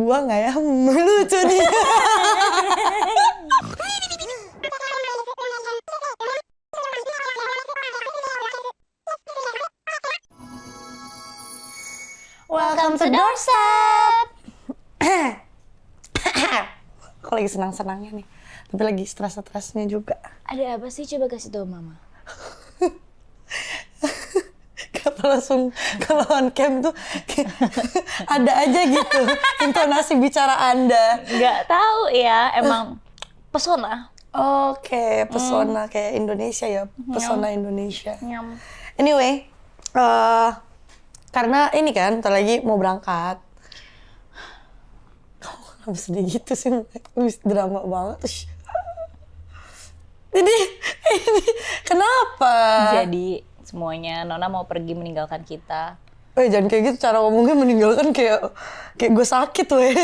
gua nggak ya? Lucu nih. Welcome to Doorstep. Aku lagi senang-senangnya nih, tapi lagi stres-stresnya juga. Ada apa sih? Coba kasih tau mama. Kalau langsung kalau on cam tuh ada aja gitu intonasi bicara Anda. Nggak tahu ya, emang pesona. Oke, pesona kayak Indonesia ya, pesona Indonesia. Nyam. Anyway, karena ini kan, ntar lagi mau berangkat. Kamu kenapa sedih gitu sih? Habis drama banget. Jadi, ini kenapa? Jadi semuanya Nona mau pergi meninggalkan kita. Jangan kayak gitu, cara ngomongnya meninggalkan kayak gue sakit weh.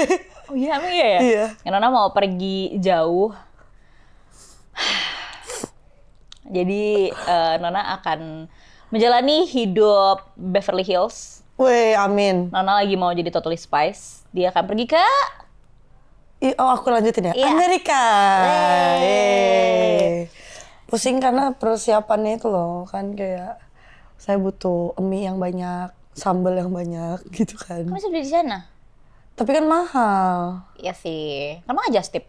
Oh iya, emang iya ya? Iya. Ya, Nona mau pergi jauh. Jadi Nona akan menjalani hidup Beverly Hills. Weh, amin. Nona lagi mau jadi Totally Spice. Dia akan pergi ke... Oh, aku lanjutin ya? Iya. Amerika. Yeay. Pusing karena persiapannya itu loh, kan kayak saya butuh mie yang banyak, sambal yang banyak gitu kan. Kamu bisa beli di sana? Tapi kan mahal. Iya sih. Kamu aja tip.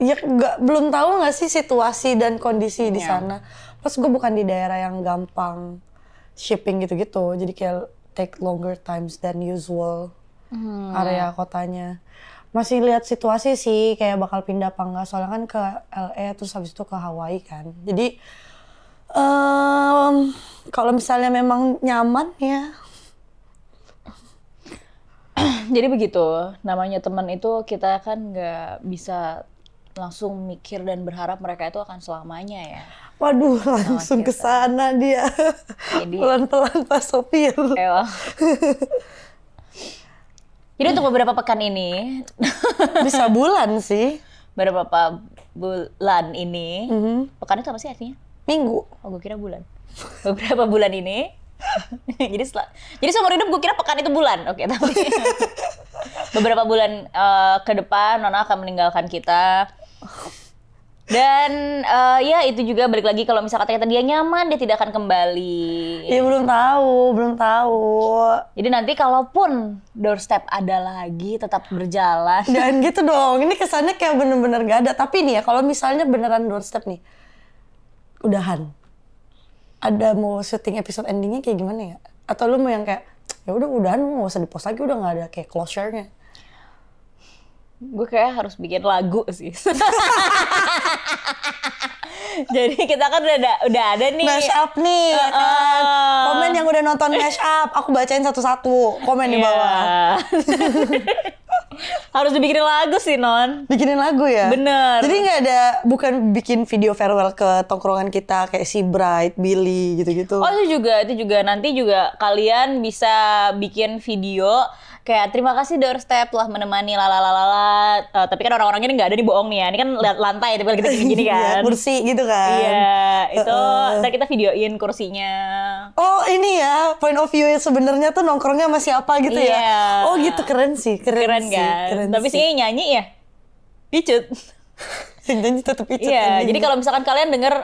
Ya belum tahu nggak sih situasi dan kondisi di Iya. sana. Plus gue bukan di daerah yang gampang shipping gitu-gitu, jadi kayak take longer times than usual area kotanya. Masih lihat situasi sih, kayak bakal pindah apa enggak, soalnya kan ke LA terus habis itu ke Hawaii kan. Jadi kalau misalnya memang nyaman ya. Jadi begitu, namanya teman itu kita kan nggak bisa langsung mikir dan berharap mereka itu akan selamanya ya. Waduh, langsung ke kita. sana dia. Jadi- Pelan-pelan Pak Sopir. Ewa. Jadi untuk beberapa pekan ini, Bisa bulan sih. beberapa bulan ini, pekan itu apa sih artinya? Minggu. Oh, gue kira bulan. Beberapa bulan ini, jadi seumur hidup gue kira pekan itu bulan. Oke, tapi beberapa bulan ke depan Nona akan meninggalkan kita. Dan ya itu juga balik lagi kalau misalkan kata dia nyaman, dia tidak akan kembali. Ya belum tahu. Jadi nanti kalaupun Doorstep ada lagi, tetap berjalan. Jangan gitu dong. Ini kesannya kayak bener-bener gak ada. Tapi nih ya, kalau misalnya beneran Doorstep nih, udahan. Ada mau syuting episode endingnya kayak gimana ya? Atau lu mau yang kayak, ya udah udahan, nggak usah di-post lagi, udah nggak ada kayak closure-nya. Gue kayak harus bikin lagu sih. Jadi kita kan udah ada nih. Mash up nih, ya kan? Komen yang udah nonton mash up, aku bacain satu-satu. Komen di bawah. Harus dibikin lagu sih, Non. Bikinin lagu ya? Bener. Jadi nggak ada, bukan bikin video farewell ke tongkrongan kita kayak si Bright, Billy gitu-gitu. Oh itu juga nanti juga kalian bisa bikin video kayak terima kasih Doorstep telah menemani lalalalala. Tapi kan orang-orangnya ini nggak ada nih, bohong nih ya. Ini kan lihat lantai tapi kita gini Iya, kan. kursi gitu kan. Iya, itu ntar kita videoin kursinya. Oh ini ya, point of view sebenarnya tuh nongkrongnya sama siapa gitu Iya. ya. Oh gitu, keren sih. Keren sih, kan? keren Tapi sih. sih nyanyi ya. Icut. Yang nyanyi tetep itu. Iya, jadi kalau misalkan kalian denger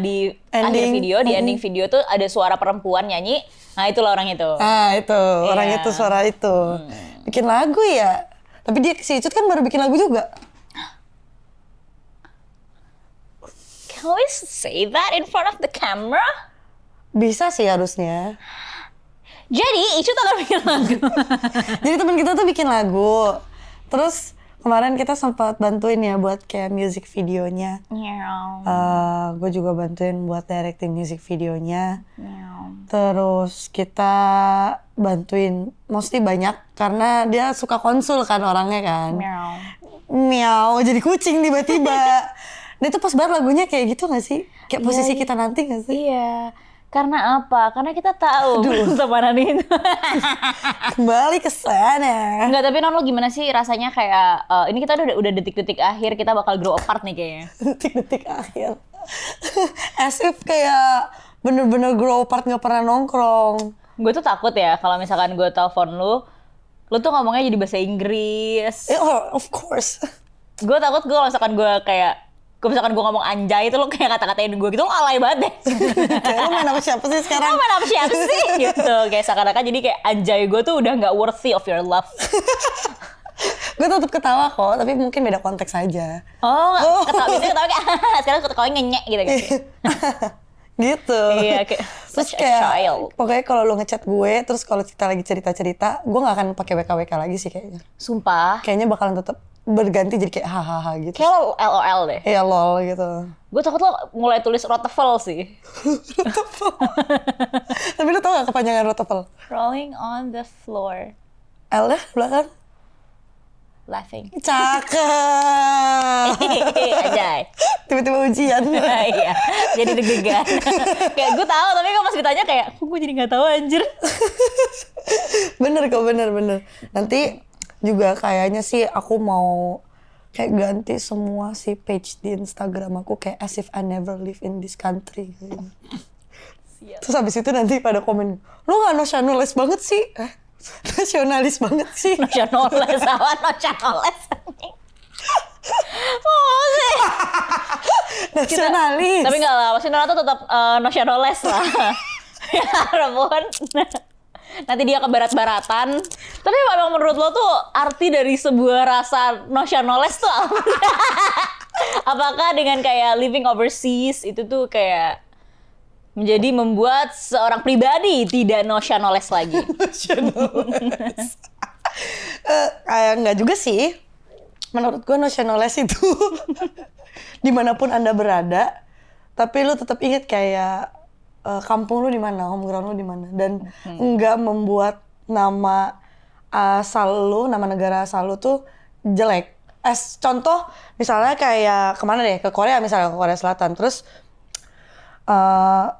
di akhir Ending. video, di ending video tuh ada suara perempuan nyanyi, nah itulah orang itu. Itu, orang Iya. itu, suara itu. Bikin lagu ya. Tapi dia si Icut kan baru bikin lagu juga. Can we say that in front of the camera? Bisa sih harusnya. Jadi, Icut akan bikin lagu. Jadi teman kita tuh bikin lagu. Terus kemarin kita sempat bantuin ya buat kayak music videonya. Gue juga bantuin buat directing music videonya. Terus kita bantuin, mostly banyak karena dia suka konsul kan orangnya kan. Miau, jadi kucing tiba-tiba. Nah itu pas banget lagunya kayak gitu gak sih? Kayak posisi kita nanti gak sih? Iya, karena apa? Karena kita tahu pertemanan itu. Kembali ke sana. Enggak, tapi Non, lo gimana sih rasanya kayak ini kita udah detik-detik akhir, kita bakal grow apart nih kayaknya. Detik-detik akhir. As if kayak bener-bener grow apart gak pernah nongkrong. Gue tuh takut ya kalau misalkan gue telepon lu, Lu tuh ngomongnya jadi bahasa Inggris. Of course. Gue takut gue misalkan gue ngomong anjay itu lo kayak kata-katain gue gitu, lo alay banget deh. Kayak lo main sama siapa sih sekarang? Lo main sama siapa sih? Gitu. Kayak seakan-akan jadi kayak anjay gue tuh udah gak worthy of your love. Gue tetap ketawa kok, tapi mungkin beda konteks aja. Ketawa kayak sekarang ketawa ngenyek gitu kan. Gitu. Iya, kayak terus such a kayak child. pokoknya kalau lu ngechat gue, terus kalau kita lagi cerita-cerita, gue nggak akan pakai WKWK lagi sih kayaknya. Sumpah. Kayaknya bakalan tetap berganti jadi kayak hahaha gitu. Kayak lo LOL deh. Iya lol gitu. Gue takut lo mulai tulis rotefel sih. Tapi lu tau gak kepanjangan rotefel? Rolling on the floor. L dah belakang. Laughing. Cakep. Anjay. Tiba-tiba ujian. Iya, jadi deg-degan. Kayak gue tahu, tapi kok pas ditanya kayak, kok gue jadi nggak tahu anjir. Bener kok, bener. Nanti juga kayaknya sih aku mau kayak ganti semua si page di Instagram aku kayak as if I never live in this country. Terus habis itu nanti pada komen, lu gak nasionalis banget sih? Nasionalis banget sih. Nasionalis. Oh sih. Nasionalis. Tapi nggak lah, maksudnya tuh tetap nasionalis lah. Ya ampun. Nanti dia ke barat-baratan. Tapi memang menurut lo tuh arti dari sebuah rasa nasionalis tuh apa? Apakah dengan kayak living overseas itu tuh kayak menjadi membuat seorang pribadi tidak nasionalis lagi? Nasionalis. Enggak juga sih. Menurut gue nasionalis itu dimanapun Anda berada, tapi lu tetap ingat kayak kampung lu di mana, home ground lu di mana, dan enggak membuat nama asal lu, nama negara asal lu tuh jelek. Contoh misalnya kayak kemana deh, ke Korea misalnya, ke Korea Selatan, terus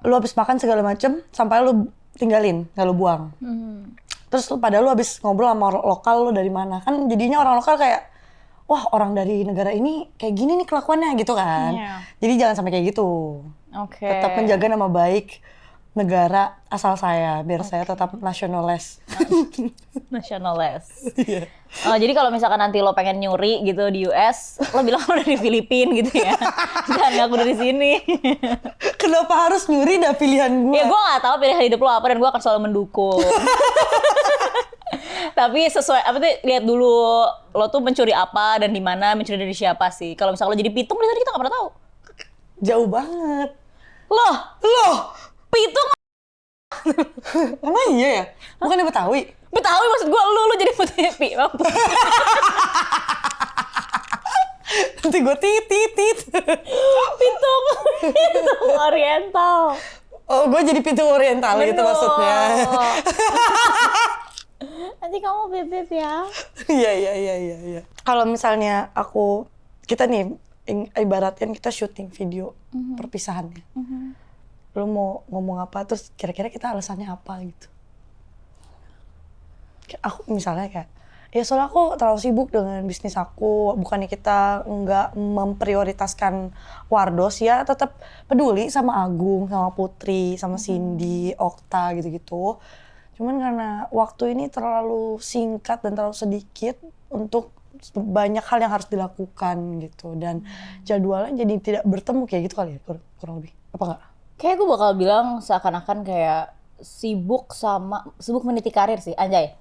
lu habis makan segala macem sampai lu tinggalin, nggak lu buang. Terus padahal lu habis ngobrol sama lokal, lu dari mana, kan jadinya orang lokal kayak, wah orang dari negara ini kayak gini nih kelakuannya gitu kan. Jadi jangan sampai kayak gitu. Tetap menjaga nama baik negara asal saya, biar saya tetap nasionalis. Nasionalis. Jadi kalau misalkan nanti lo pengen nyuri gitu di US, lo bilang lo dari Filipina gitu ya. Jangan ngaku dari sini. Kenapa harus nyuri dah pilihan gue? Ya gue gak tahu pilihan hidup lo apa dan gue akan selalu mendukung. Tapi sesuai apa tuh, lihat dulu lo tuh mencuri apa dan di mana, mencuri dari siapa sih. Kalau misalkan lo jadi pitung, dari tadi kita gak pernah tahu. Jauh banget. Loh, pitung. Emang iya ya? Bukan Betawi? Betawi maksud gue, lu jadi putih. Nanti gue tit. Pitung oriental. Oh, gue jadi pitung oriental gitu maksudnya. Nanti kamu bebek ya. Iya. Kalau misalnya kita nih ibaratin kita syuting video perpisahannya. Lu mau ngomong apa, terus kira-kira kita alasannya apa gitu. Aku misalnya kayak, ya soalnya aku terlalu sibuk dengan bisnis aku, bukannya kita nggak memprioritaskan Wardos, ya tetap peduli sama Agung, sama Putri, sama Cindy, Okta gitu-gitu. Cuman karena waktu ini terlalu singkat dan terlalu sedikit untuk banyak hal yang harus dilakukan gitu, dan jadwalnya jadi tidak bertemu kayak gitu kali ya, kurang lebih, apa nggak? Kayak gue bakal bilang seakan-akan kayak sibuk meniti karir sih, anjay.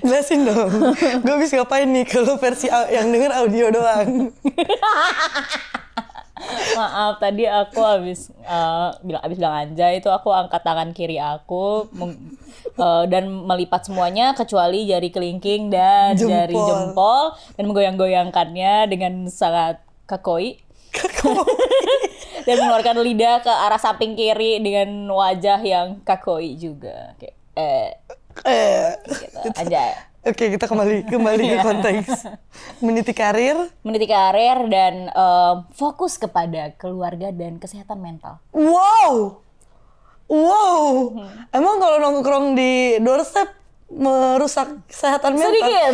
Jelasin dong, gue habis ngapain nih kalau versi yang denger audio doang. Maaf, tadi aku habis bilang anjay, itu aku angkat tangan kiri aku dan melipat semuanya kecuali jari kelingking dan jari jempol dan menggoyang-goyangkannya dengan sangat kakoi. Dan mengeluarkan lidah ke arah samping kiri dengan wajah yang kakoi juga. Kayak gitu, anjay. Oke, kita kembali ke konteks. Meniti karir dan fokus kepada keluarga dan kesehatan mental. Wow. Emang kalau nongkrong di doorstep merusak kesehatan mental? Sedikit.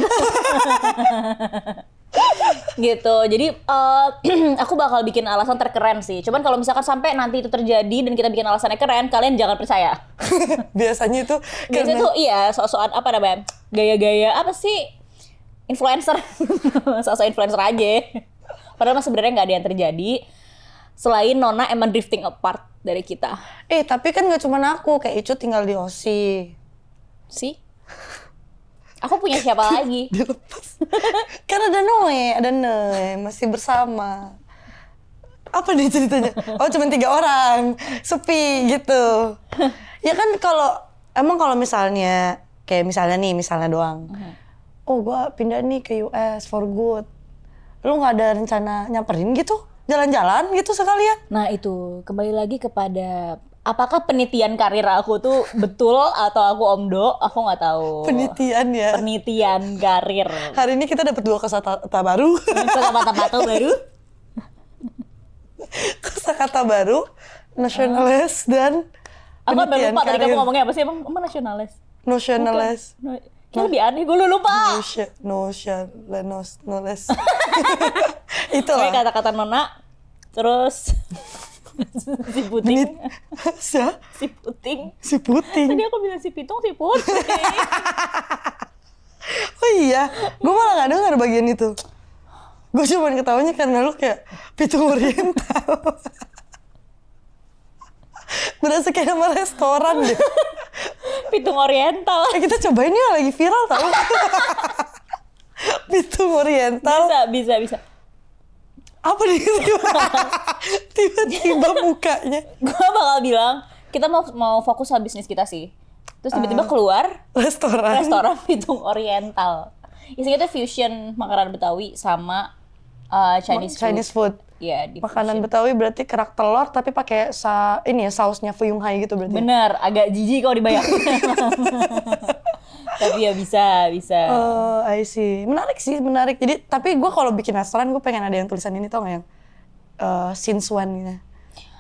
Gitu. Jadi aku bakal bikin alasan terkeren sih. Cuman kalau misalkan sampai nanti itu terjadi dan kita bikin alasannya keren, kalian jangan percaya. Biasanya itu Biasanya tuh iya, sok-sokan apa namanya? Gaya-gaya apa sih? Influencer. Sok-sok influencer aja. Padahal sebenarnya nggak ada yang terjadi. Selain Nona emang drifting apart dari kita. Tapi kan gak cuma aku, kayak Icu tinggal di Osi. Sih? Aku punya siapa lagi? Dilepas. Kan ada Noe, masih bersama. Apa nih ceritanya? Oh, cuma 3 orang, sepi gitu. Ya kan kalau misalnya, kayak misalnya doang. Oh, gua pindah nih ke US for good. Lu nggak ada rencana nyamperin gitu? Jalan-jalan gitu sekalian? Nah itu, kembali lagi kepada apakah penelitian karir aku tuh betul atau aku omdo, aku nggak tahu. Penelitian ya? Penelitian karir. Hari ini kita dapat 2 kosakata baru. Kosakata baru. Kosakata baru, nasionalis dan Aku baru penelitian lupa tadi karir. kamu ngomongnya apa sih emang nasionalis? Nasionalis. Kayak lebih aneh, gue lupa. Nasionalis. Itu Oke, lah. kata-kata Nona, terus si Puting, si Puting. Si Puting. Tadi aku bilang si Pitung, si Puting. Oh iya, gue malah gak dengar bagian itu. Gue cuma ketawanya karena lu kayak Pitung Oriental. Berasa kayak nama restoran deh. Pitung Oriental. Kita cobain ya, lagi viral tau. Pitung Oriental. Bisa. Apa nih? Tiba-tiba mukanya. Gue bakal bilang, kita mau fokus sama bisnis kita sih. Terus tiba-tiba keluar Restoran Pitung Oriental. Isinya tuh fusion makanan Betawi sama Chinese food. Iya, di Makanan fusion. Betawi berarti kerak telur tapi pakai sausnya Fuyung Hai gitu berarti. Bener, agak jijik kalau dibayangin. Tapi ya bisa. Oh, I see. Menarik. Jadi, tapi gue kalau bikin restoran gue pengen ada yang tulisan ini tau gak yang since when gitu.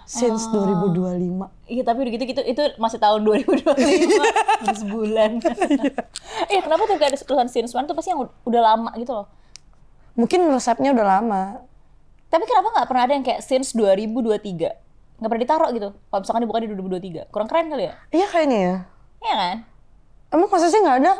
Since 2025. Iya, tapi udah gitu itu masih tahun 2025, baru sebulan. Iya, kenapa tuh gak ada tulisan since when tuh pasti yang udah lama gitu loh. Mungkin resepnya udah lama. Tapi kenapa nggak pernah ada yang kayak since 2023? Nggak pernah ditaruh gitu. Kalau misalkan dibuka di 2023. Kurang keren kali ya? Iya kayaknya ya. Iya kan? Emang masa sih nggak ada?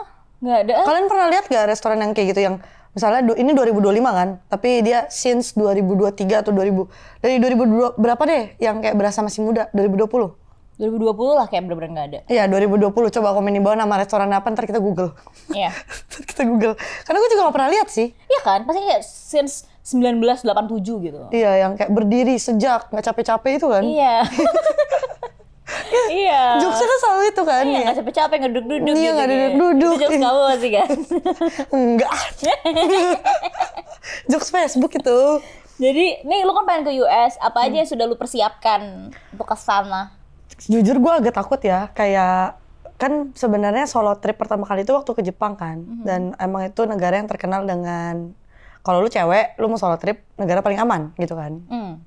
Nggak ada. Kalian pernah lihat gak restoran yang kayak gitu yang misalnya ini 2025 kan, tapi dia since 2023 atau 2000 dari 2002 berapa deh yang kayak berasa masih muda? 2020. 2020 lah kayak bener-bener nggak ada. Iya 2020. Coba komen di bawah nama restoran apa, ntar kita Google. Iya. Kita Google. Karena gue juga gak pernah lihat sih. Iya kan? Pasti kayak since 1987 gitu. Iya yang kayak berdiri sejak nggak capek-capek itu kan. Iya. Iya. Jokesnya kan selalu itu kan. Iya, ya? nggak capek-capek, nggak duduk-duduk Iya, gitu. nggak kayak. duduk-duduk. Itu jokes kamu sih kan? Enggak. Jokes Facebook itu. Jadi, nih lu kan pengen ke US, apa aja yang sudah lu persiapkan untuk ke sana? Jujur gue agak takut ya, kayak kan sebenarnya solo trip pertama kali itu waktu ke Jepang kan. Dan emang itu negara yang terkenal dengan kalau lu cewek, lu mau solo trip, negara paling aman gitu kan.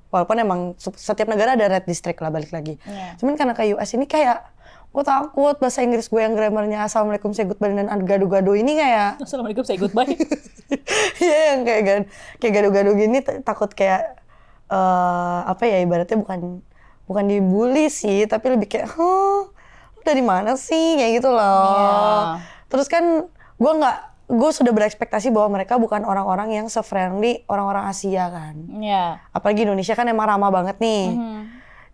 Walaupun emang setiap negara ada red district lah balik lagi. Iya. Cuman karena ke US ini kayak gue takut bahasa Inggris gue yang grammarnya assalamualaikum say goodbye dan gado-gado ini kayak Assalamualaikum, say goodbye. iya yang kayak gado-gado gini takut kayak apa ya ibaratnya bukan dibully sih tapi lebih kayak lu dari mana sih kayak gitu loh. Iya. Terus kan gue sudah berekspektasi bahwa mereka bukan orang-orang yang se-friendly orang-orang Asia kan. Iya. Apalagi Indonesia kan emang ramah banget nih.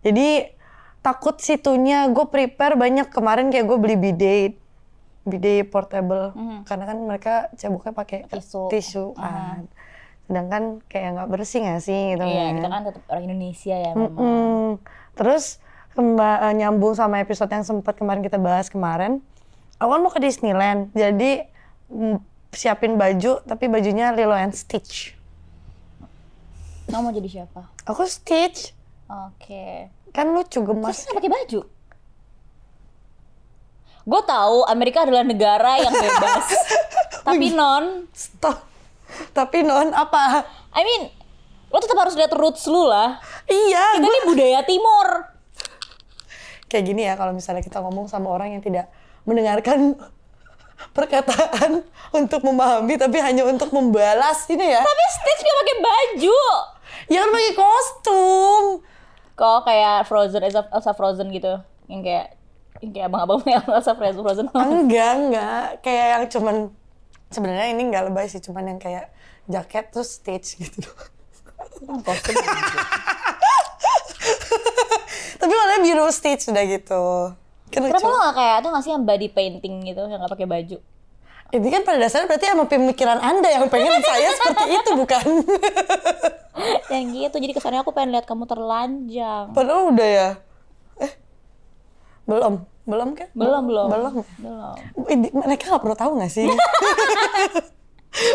Jadi takut situnya gue prepare banyak kemarin kayak gue beli bidet portable karena kan mereka ceboknya pakai tisu kan. Sedangkan kayak nggak bersih nggak sih gitu Iya, kan. kita kan tetap orang Indonesia ya memang. Terus nyambung sama episode yang sempat kemarin kita bahas kemarin. Aku kan mau ke Disneyland, jadi siapin baju tapi bajunya Lilo and Stitch. Kamu mau jadi siapa? Aku Stitch. Oke. Kan lucu gemas. Terus nggak pakai baju? Gue tahu Amerika adalah negara yang bebas, tapi Stop. Tapi non apa? I mean, lo tetap harus lihat roots lu lah. Iya. Kita ini budaya timur. Kayak gini ya kalau misalnya kita ngomong sama orang yang tidak mendengarkan perkataan untuk memahami tapi hanya untuk membalas ini ya. Tapi Stitch gak pakai baju. Ya kan pakai kostum. Kok kayak Frozen, Elsa Frozen gitu. Yang kayak abang-abang Elsa Frozen. Enggak. Kayak yang cuman, sebenarnya ini nggak lebay sih, cuman yang kayak jaket terus Stitch gitu. Kostum. Tapi warnanya biru Stitch udah gitu. Kan Kenapa lucu. lo gak kayak tuh nggak sih yang body painting gitu yang gak pakai baju? Ini kan pada dasarnya berarti emang pemikiran Anda yang pengen saya seperti itu, bukan? Yang gitu, jadi kesannya aku pengen lihat kamu terlanjang. Padahal udah ya. Belum kan? Belum. Mereka nggak perlu tahu nggak sih?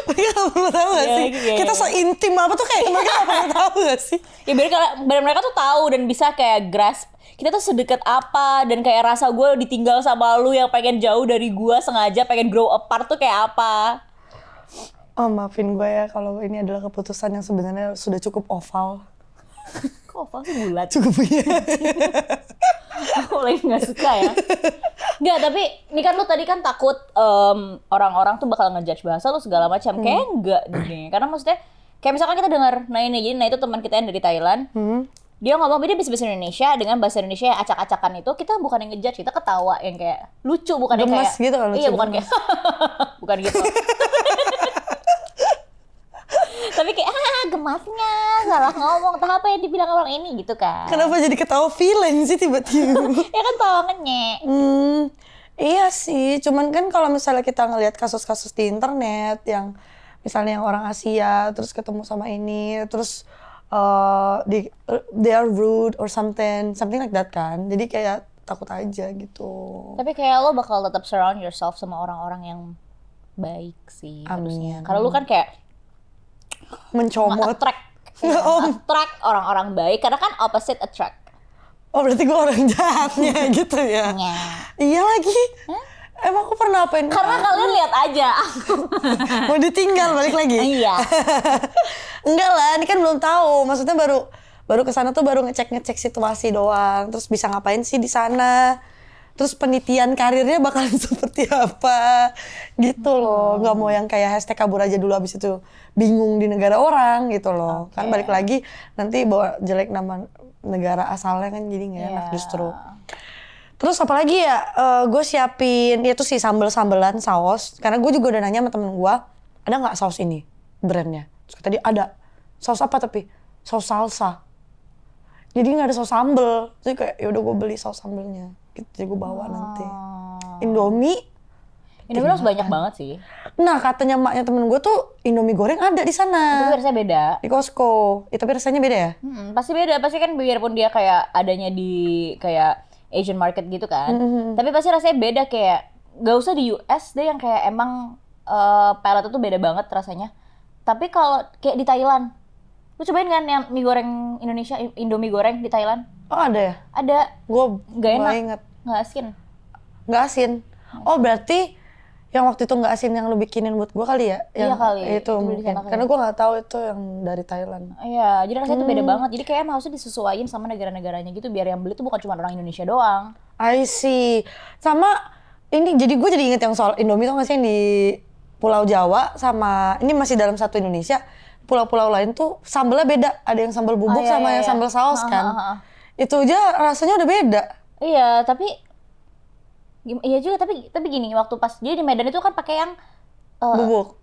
Mereka nggak perlu tahu nggak sih? Iya. Kita so intim apa tuh kayak mereka nggak perlu tahu nggak sih? Ya biar mereka tuh tahu dan bisa kayak grasp kita tuh sedekat apa, dan kayak rasa gue ditinggal sama lu yang pengen jauh dari gue sengaja pengen grow apart tuh kayak apa. Oh maafin gue ya kalau ini adalah keputusan yang sebenarnya sudah cukup oval. Kok oval sih bulat? Cukup punya. Aku lagi gak suka ya. Nggak, tapi ini kan lu tadi kan takut orang-orang tuh bakal ngejudge bahasa lu segala macam. Kayak enggak deh. Karena maksudnya kayak misalkan kita dengar, nah itu teman kita yang dari Thailand. Dia ngomong, dia bisa bahasa Indonesia dengan bahasa Indonesia yang acak-acakan itu, kita bukan yang ngejudge, kita ketawa yang kayak lucu, bukan yang gemes kayak gitu kan, lucu. Iya, bukan kayak bukan gitu. Tapi kayak gemasnya salah ngomong, entah apa yang dibilang orang ini gitu kan. Kenapa jadi ketawa villain sih tiba-tiba? Ya kan tawa ngenyek. Iya sih, cuman kan kalau misalnya kita ngelihat kasus-kasus di internet yang misalnya yang orang Asia terus ketemu sama ini, terus they are rude or something like that kan. Jadi kayak takut aja gitu. Tapi kayak lo bakal tetap surround yourself sama orang-orang yang baik sih harusnya. Karena lo kan kayak mencomot. Attract orang-orang baik, karena kan opposite attract. Oh berarti gue orang jahatnya gitu ya? Iya lagi. Emang aku pernah apain? Karena kalian lihat aja. Mau ditinggal balik lagi? Iya. Enggak lah, ini kan belum tahu. Maksudnya baru kesana tuh baru ngecek situasi doang. Terus bisa ngapain sih di sana? Terus penelitian karirnya bakalan seperti apa? Gitu loh. Nggak mau yang kayak hashtag kabur aja dulu abis itu bingung di negara orang gitu loh. Kan balik lagi nanti bawa jelek nama negara asalnya kan jadi nggak enak justru. Terus apalagi ya, gue siapin, ya tuh sih sambel-sambelan, saus. Karena gue juga udah nanya sama temen gue, ada nggak saus ini brandnya? Terus kata dia, ada. Saus apa tapi? Saus salsa. Jadi nggak ada saus sambel. Jadi kayak, yaudah gue beli saus sambelnya. Gitu, jadi gue bawa nanti. Indomie harus banyak banget sih. Nah katanya maknya temen gue tuh, Indomie goreng ada di sana. Tapi rasanya beda. Di Costco. Tapi rasanya beda ya? Pasti beda. Pasti kan biarpun dia kayak adanya di kayak Asian market gitu kan, tapi pasti rasanya beda. Kayak gak usah di US deh yang kayak emang palette itu beda banget rasanya. Tapi kalau kayak di Thailand, lu cobain kan yang mie goreng Indonesia, Indomie goreng di Thailand? Oh ada ya? Ada. Gue gak enak, inget. gak asin. Gak asin? Oh berarti yang waktu itu nggak asin yang lu bikinin buat gue kali ya? Iya kali. Itu mungkin. Karena gue nggak tahu itu yang dari Thailand. Iya, jadi rasanya itu beda banget. Jadi kayak emang harusnya disesuaiin sama negara-negaranya gitu, biar yang beli tuh bukan cuma orang Indonesia doang. I see. Sama ini jadi gue jadi inget yang soal Indomie tuh nggak sih yang di Pulau Jawa sama ini masih dalam satu Indonesia. Pulau-pulau lain tuh sambelnya beda. Ada yang sambal bubuk sama yang sambal saus kan. Itu aja rasanya udah beda. Iya, iya juga, tapi gini, waktu pas jadi di Medan itu kan pakai yang bubuk.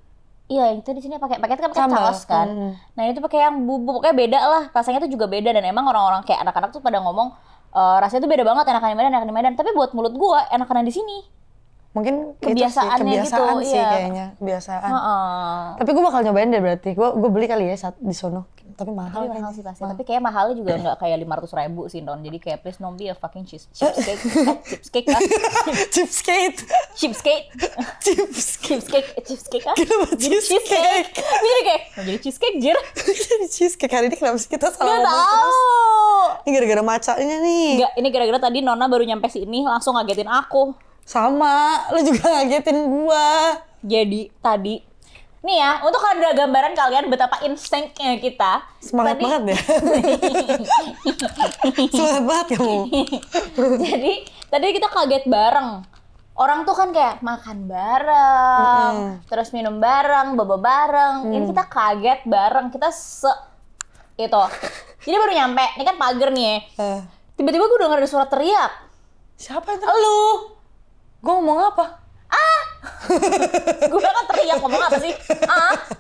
Iya, itu di sini pakai itu kan pakai saus kan. Nah, itu pakai yang bubuk, pokoknya beda lah. Rasanya tuh juga beda, dan emang orang-orang kayak anak-anak tuh pada ngomong rasanya tuh beda banget, enakan di Medan. Tapi buat mulut gua enakan di sini. Mungkin kebiasaan sih iya. Kayaknya kebiasaan. Tapi gue bakal nyobain deh berarti. Gue beli kali ya saat di sono. Tapi mahal. Tapi mahal sih pasti. Tapi kayak mahalnya juga nggak kayak 500.000 sih, Non. Jadi kayak please don't be a fucking cheapskate. Cheapskate. Kenapa cheesecake? Jadi kayak mau jadi cheesecake, Jir. Jadi cheesecake hari ini kenapa sih kita salah ngomong terus? Ini gara-gara macanya nih. Enggak, ini gara-gara tadi Nona baru nyampe sini langsung ngagetin aku. Sama, lu juga ngagetin gua. Jadi tadi, nih ya, untuk ada gambaran kalian betapa instinknya kita. Semangat banget ya. Semangat banget kamu. Jadi tadi kita kaget bareng. orang tuh kan kayak makan bareng, terus minum bareng, bobo bareng. Ini kita kaget bareng, kita itu. Jadi baru nyampe, ini kan pagar nih ya. Tiba-tiba gue denger ada suara teriak. Siapa yang teriak? Lu. Gue ngomong apa? Gue kan teriak, ngomong apa sih?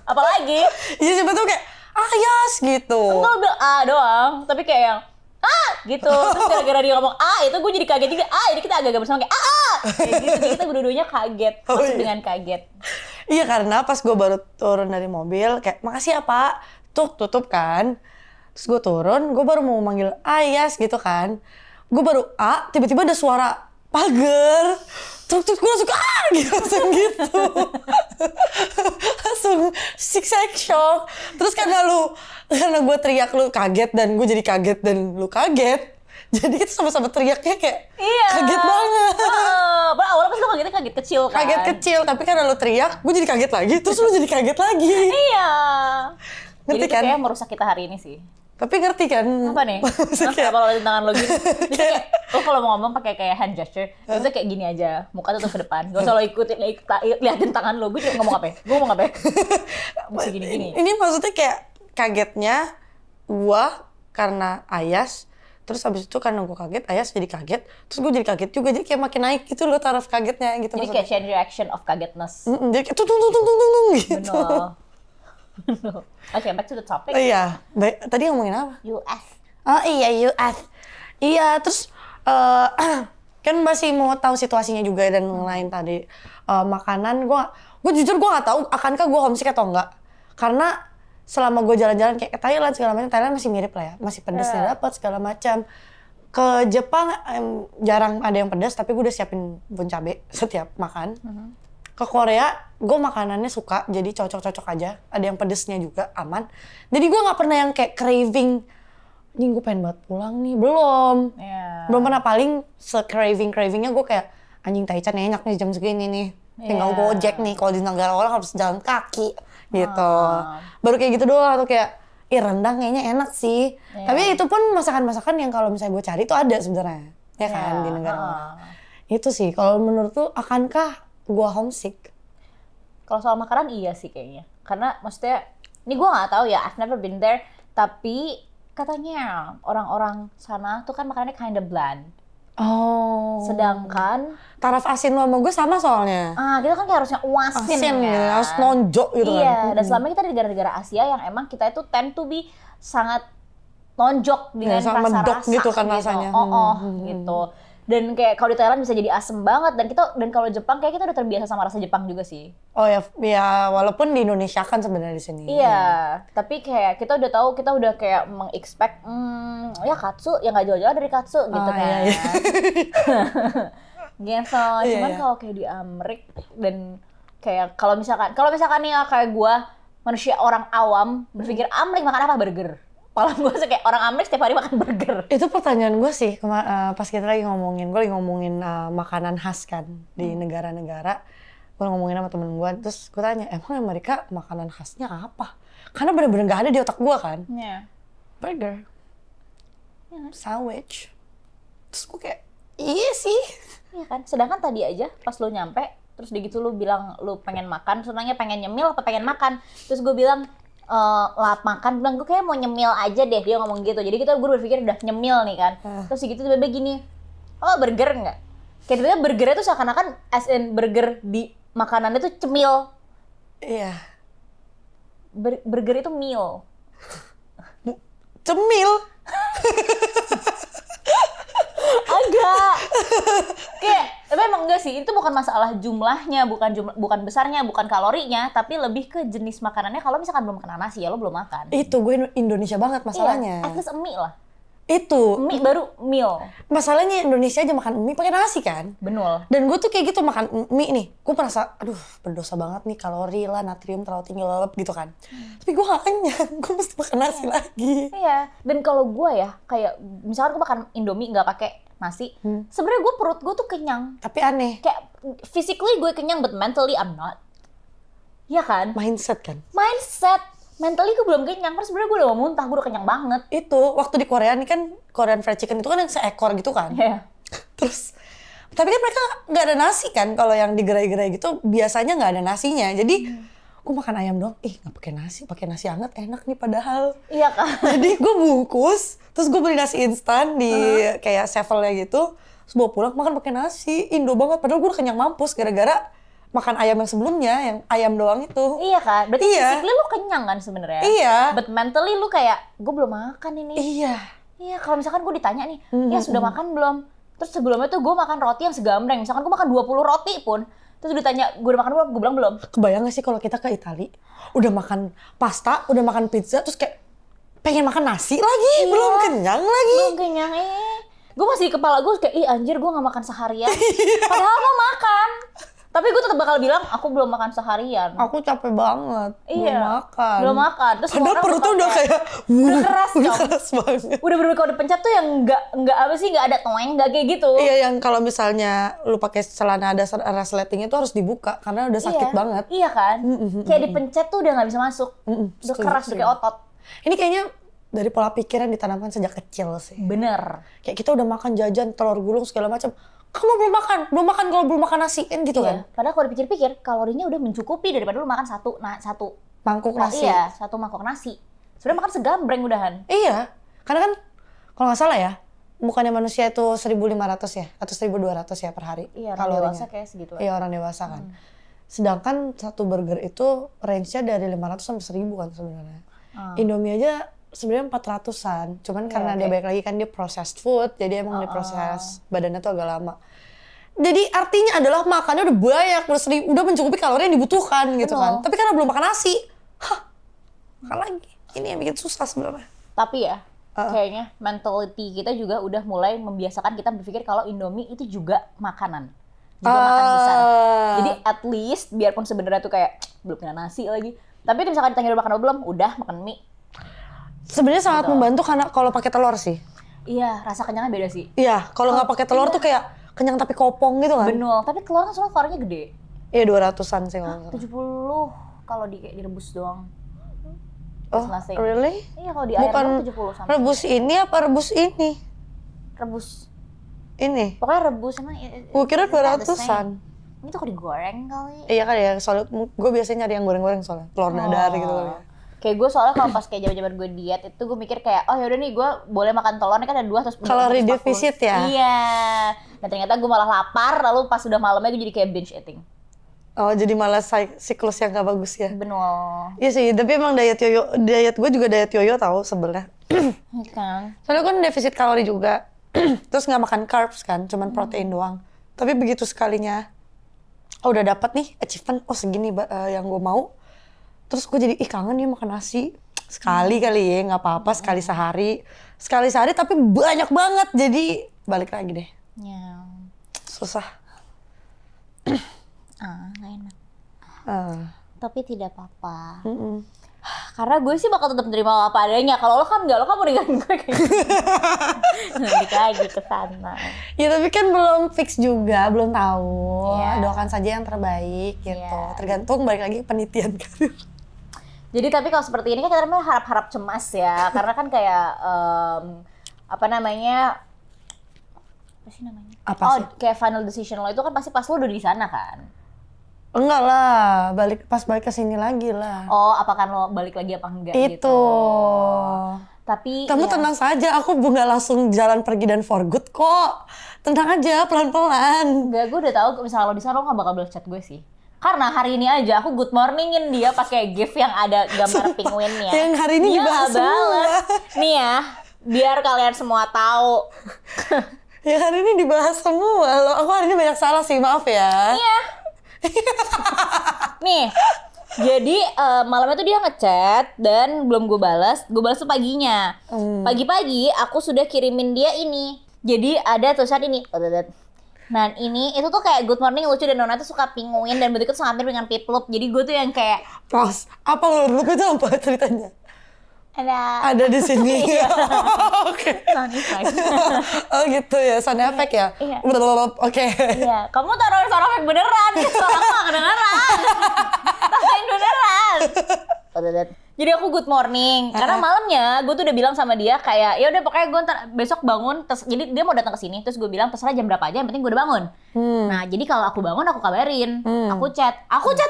Apalagi? Iya siapa tuh kayak Yas gitu. Enggak, bilang doang, tapi kayak yang gitu. Terus gara-gara dia ngomong itu gue jadi kaget juga. Jadi kita agak-agak bersama kayak kayak gitu. Jadi kita berdua-duanya kaget, masuk dengan kaget. Iya karena pas gue baru turun dari mobil kayak makasih ya Pak, tutup kan. Terus gue turun, gue baru mau manggil Yas gitu kan. Gue baru tiba-tiba ada suara pagar. Terus gue langsung gitu, langsung gitu. Langsung shock. Terus karena gue teriak lu kaget dan gue jadi kaget dan lu kaget. Jadi kita sama-sama teriaknya kayak kaget banget. Awalnya pas lu kaget kecil kan. Kaget kecil, tapi karena lu teriak, gue jadi kaget lagi. Terus lu jadi kaget lagi. Iya. Ngerti jadi kan? Kayak merusak kita hari ini sih. Tapi ngerti kan? Apa nih? Kenapa lo tangan lo gini? Bisa kayak, lo kalau mau ngomong pakai kayak hand gesture, itu kayak gini aja, muka tutup ke depan. Gak usah lo liatin tangan lo. Gue cuma ngomong apa ya? Gue ngomong apa ya? Bisa gini-gini. Ini maksudnya kayak kagetnya gua karena Ayas, terus abis itu karena gue kaget, Ayas jadi kaget, terus gue jadi kaget juga, jadi kayak makin naik gitu loh taraf kagetnya gitu. Jadi maksudnya. kayak chain reaction of kagetness. Jadi kayak tung gitu. Benar. Oke, back to the topic. Iya, baik. Tadi ngomongin apa? US. Oh iya, US. Iya, terus kan masih mau tahu situasinya juga dan lain tadi. Makanan, gue jujur gue nggak tahu akankah gue homesick atau enggak. Karena selama gue jalan-jalan kayak ke Thailand segala macam, Thailand masih mirip lah ya, masih pedesnya dapat segala macam. Ke Jepang jarang ada yang pedas, tapi gue udah siapin bun cabe setiap makan. Ke Korea, gue makanannya suka, jadi cocok-cocok aja. Ada yang pedesnya juga, aman. Jadi gue nggak pernah yang kayak craving, ini gue pengen banget pulang nih, belum. Belum pernah, paling se-cravingnya gue kayak, anjing Taichan enak nih jam segini nih. Tinggal Gojek nih, kalau di negara orang harus jalan kaki, gitu. Baru kayak gitu doang, atau kayak, rendang kayaknya enak sih. Tapi itu pun masakan-masakan yang kalau misalnya gue cari itu ada sebenarnya, ya kan, di negara orang. Itu sih, kalau menurut tuh, akankah gua homesick? Kalau soal makanan iya sih kayaknya. Karena maksudnya, ini gua nggak tahu ya, I've never been there. Tapi katanya orang-orang sana tuh kan makanannya kind of bland. Oh. Sedangkan taraf asin lo sama gue sama soalnya. kita kan kayak harusnya uasin ya, harus nonjok gitu kan. Iya, dan selama kita di negara-negara Asia yang emang kita itu tend to be sangat nonjok dengan rasa-rasa gitu kan rasanya. Gitu. Dan kayak kalau di Thailand bisa jadi asem banget, dan kalau Jepang kayak kita udah terbiasa sama rasa Jepang juga sih. Oh ya walaupun di Indonesia kan sebenarnya di sini. Iya, tapi kayak kita udah tahu, kita udah kayak mengexpect ya katsu, ya nggak jauh-jauh dari katsu gitu kan. Iya. Gitu. Cuman kalau kayak di Amerika dan kayak kalau misalkan nih kayak gua manusia orang awam berpikir Amerika makan apa, burger. Kalau gue kayak orang Amerika setiap hari makan burger. Itu pertanyaan gue sih pas kita lagi ngomongin, makanan khas kan di negara-negara. Gue ngomongin sama temen gue, terus gue tanya, emang Amerika makanan khasnya apa? Karena bener-bener gak ada di otak gue kan. Burger. Sandwich. Terus gue kayak, iya sih. Iya kan, sedangkan tadi aja pas lu nyampe, terus gitu lu bilang lu pengen makan, sebenarnya pengen nyemil apa pengen makan. Terus gue bilang, lap makan, bilang gue kayak mau nyemil aja deh, dia ngomong gitu. Jadi gue berpikir udah nyemil nih kan. Terus gitu tiba-tiba gini, burger nggak? Kayak tiba-tiba burgernya tuh seakan-akan as in burger di makanannya tuh cemil. Iya. Burger itu meal. Cemil? Agak. Kayak, tapi emang enggak sih, itu bukan masalah jumlahnya, bukan besarnya, bukan kalorinya, tapi lebih ke jenis makanannya. Kalau misalkan belum kena nasi ya lo belum makan. Itu gue Indonesia banget masalahnya. Iya, at least mie lah. Itu. Mie baru meal. Masalahnya Indonesia aja makan mie pakai nasi kan? Bener. Dan gue tuh kayak gitu makan mie nih, gue merasa, aduh berdosa banget nih, kalori lah, natrium terlalu tinggi gitu kan. Tapi gue gak kenyang, gue mesti makan nasi lagi. Iya, dan kalau gue ya, kayak misalkan gue makan Indomie nggak pakai nasi, sebenarnya perut gue tuh kenyang. Tapi aneh. Kayak physically gue kenyang, but mentally I'm not. Iya kan? Mindset kan? Mindset. Mentally gue belum kenyang, karena sebenarnya gue udah mau muntah, gue udah kenyang banget. Itu, waktu di Korea nih kan, Korean fried chicken itu kan yang seekor gitu kan. Iya. Terus Tapi kan mereka nggak ada nasi kan, kalau yang digerai-gerai gitu biasanya nggak ada nasinya. Jadi gue makan ayam doang, nggak pakai nasi hangat enak nih padahal. Iya kan? Jadi gue bungkus, terus gue beli nasi instan di kayak sevelnya gitu, terus bawa pulang makan pakai nasi, Indo banget. Padahal gue udah kenyang mampus gara-gara makan ayam yang sebelumnya, yang ayam doang itu. Iya kan? Berarti physically lu kenyang kan sebenarnya. Iya. But mentally lu kayak, gue belum makan ini. Iya. Iya, kalau misalkan gue ditanya nih, ya sudah makan belum? Terus sebelumnya tuh gue makan roti yang segambreng. Misalkan gue makan 20 roti pun, terus ditanya, gue udah makan belum? Gue bilang belum. Kebayang gak sih kalau kita ke Itali, udah makan pasta, udah makan pizza, terus kayak pengen makan nasi lagi, belum kenyang lagi. Belum kenyang, gue masih di kepala gue kayak, anjir gue gak makan seharian. Padahal mau makan. Tapi gue tetap bakal bilang, aku belum makan seharian. Aku capek banget, belum makan. Terus padahal perutnya udah kayak, udah keras, udah keras banget. Udah bener-bener kalau dipencet tuh yang nggak apa sih, nggak ada toeng, nggak kayak gitu. Iya, yang kalau misalnya lu pakai celana ada resletingnya tuh harus dibuka karena udah sakit banget. Iya kan? Kayak dipencet tuh udah nggak bisa masuk. Udah keras, udah kayak otot. Ini kayaknya dari pola pikir yang ditanamkan sejak kecil sih. Bener. Kayak kita udah makan jajan, telur gulung segala macam. Kamu belum makan kalau belum makan nasi kan gitu kan? Padahal kalau dipikir-pikir kalorinya udah mencukupi daripada lu makan satu mangkuk nasi. Iya, satu mangkok nasi. Sebenarnya makan segambreng udahan. Iya, karena kan kalau nggak salah ya, bukannya manusia itu 1.500 ya atau 1.200 ya per hari kalorinya. Iya, orang dewasa kayak segitu. Iya, orang dewasa kan. Sedangkan satu burger itu range-nya dari 500 sampai 1.000 kan sebenarnya. Indomie aja sebenarnya 400-an, cuman karena dia balik lagi kan dia processed food, jadi emang diproses badannya tuh agak lama. Jadi artinya adalah makannya udah banyak, udah mencukupi kalori yang dibutuhkan gitu kan. Tapi karena belum makan nasi, makan lagi. Ini yang bikin susah sebenarnya. Tapi ya, kayaknya mentality kita juga udah mulai membiasakan kita berpikir kalau Indomie itu juga makanan. Juga makan besar. Jadi at least, biarpun sebenarnya tuh kayak belum kena nasi lagi. Tapi misalkan ditanya udah makan apa belum, udah makan mie. Sebenarnya sangat membantu karena kalau pakai telur sih. Iya, rasa kenyangnya beda sih. Iya, kalau nggak pakai telur tuh kayak kenyang tapi kopong gitu kan. Bener, tapi telur kan soalnya kalorinya gede. Iya, 200-an sih kalau 70 kalau kayak direbus doang. Oh, really? Iya, kalau di air kan 70 sampai. Rebus ini apa rebus ini? Rebus. Ini? Pokoknya rebus sama. Gue kira 200-an. Ini tuh kok digoreng kali. Iya kali ya, soalnya gue biasanya nyari yang goreng-goreng soalnya. Telur dadar gitu kali ya. Kayak gue soalnya kalau pas kayak zaman-zaman gue diet itu gue mikir kayak yaudah nih gue boleh makan telur, ini kan ada 2 terus kalori defisit ya? Iya. Dan ternyata gue malah lapar, lalu pas udah malamnya gue jadi kayak binge eating. Oh, jadi malah siklus yang gak bagus ya? Bener. Iya sih, tapi emang diet gue juga diet yoyo tau sebenarnya. Kan. Soalnya kan defisit kalori juga. Terus gak makan carbs kan, cuman protein doang. Tapi begitu sekalinya, udah dapat nih achievement, segini yang gue mau. Terus gue jadi kangen nih makan nasi. Sekali kali ya, gak apa-apa sekali sehari. Sekali sehari tapi banyak banget, jadi balik lagi deh. Ya. Susah. Gak enak. Tapi tidak apa-apa. Karena gue sih bakal tetap menerima apa adanya. Kalau lo kan enggak, lo kan mendingan gue kayak gitu. Balik lagi ke sana. Ya tapi kan belum fix juga, belum tahu. Yeah. Doakan saja yang terbaik gitu. Yeah. Tergantung balik lagi penelitian karir. Jadi tapi kalau seperti ini kan kita namanya harap-harap cemas ya. Karena kan kayak apa sih namanya? Kayak final decision lo itu kan pasti pas lo udah di sana kan? Enggak lah, pas balik ke sini lagi lah. Oh, apakah lo balik lagi apa enggak gitu? Itu. Tapi kamu tenang saja, aku nggak langsung jalan pergi dan for good kok. Tenang aja, pelan-pelan. Enggak, gue udah tahu misalnya lo di sana lo nggak bakal balas chat gue sih. Karena hari ini aja aku good morningin dia pakai GIF yang ada gambar penguinnya. Yang hari ini dibahas semua. Nih ya, biar kalian semua tahu. Yang hari ini dibahas semua loh. Aku hari ini banyak salah sih, maaf ya. Iya. Nih, jadi malamnya tuh dia ngechat dan belum gue balas tuh paginya. Pagi-pagi aku sudah kirimin dia ini. Jadi ada tulisan ini. Nah ini itu tuh kayak good morning lucu dan Nona tuh suka penguin dan bentuknya tuh hampir dengan piplup. Jadi gue tuh yang kayak Pos, apa piplup itu apa ceritanya? Ada di sini. Oke. Oh gitu ya, sound effect ya? Iya. Oke. Iya, kamu taruh sound effect beneran. Suara aku gak kedengeran. Taruhin beneran. Jadi aku good morning. Karena malamnya gue tuh udah bilang sama dia kayak ya udah pokoknya gue ntar besok bangun. Jadi dia mau datang ke sini. Terus gue bilang terserah jam berapa aja. Yang penting gue udah bangun. Nah jadi kalau aku bangun aku kabarin. Aku chat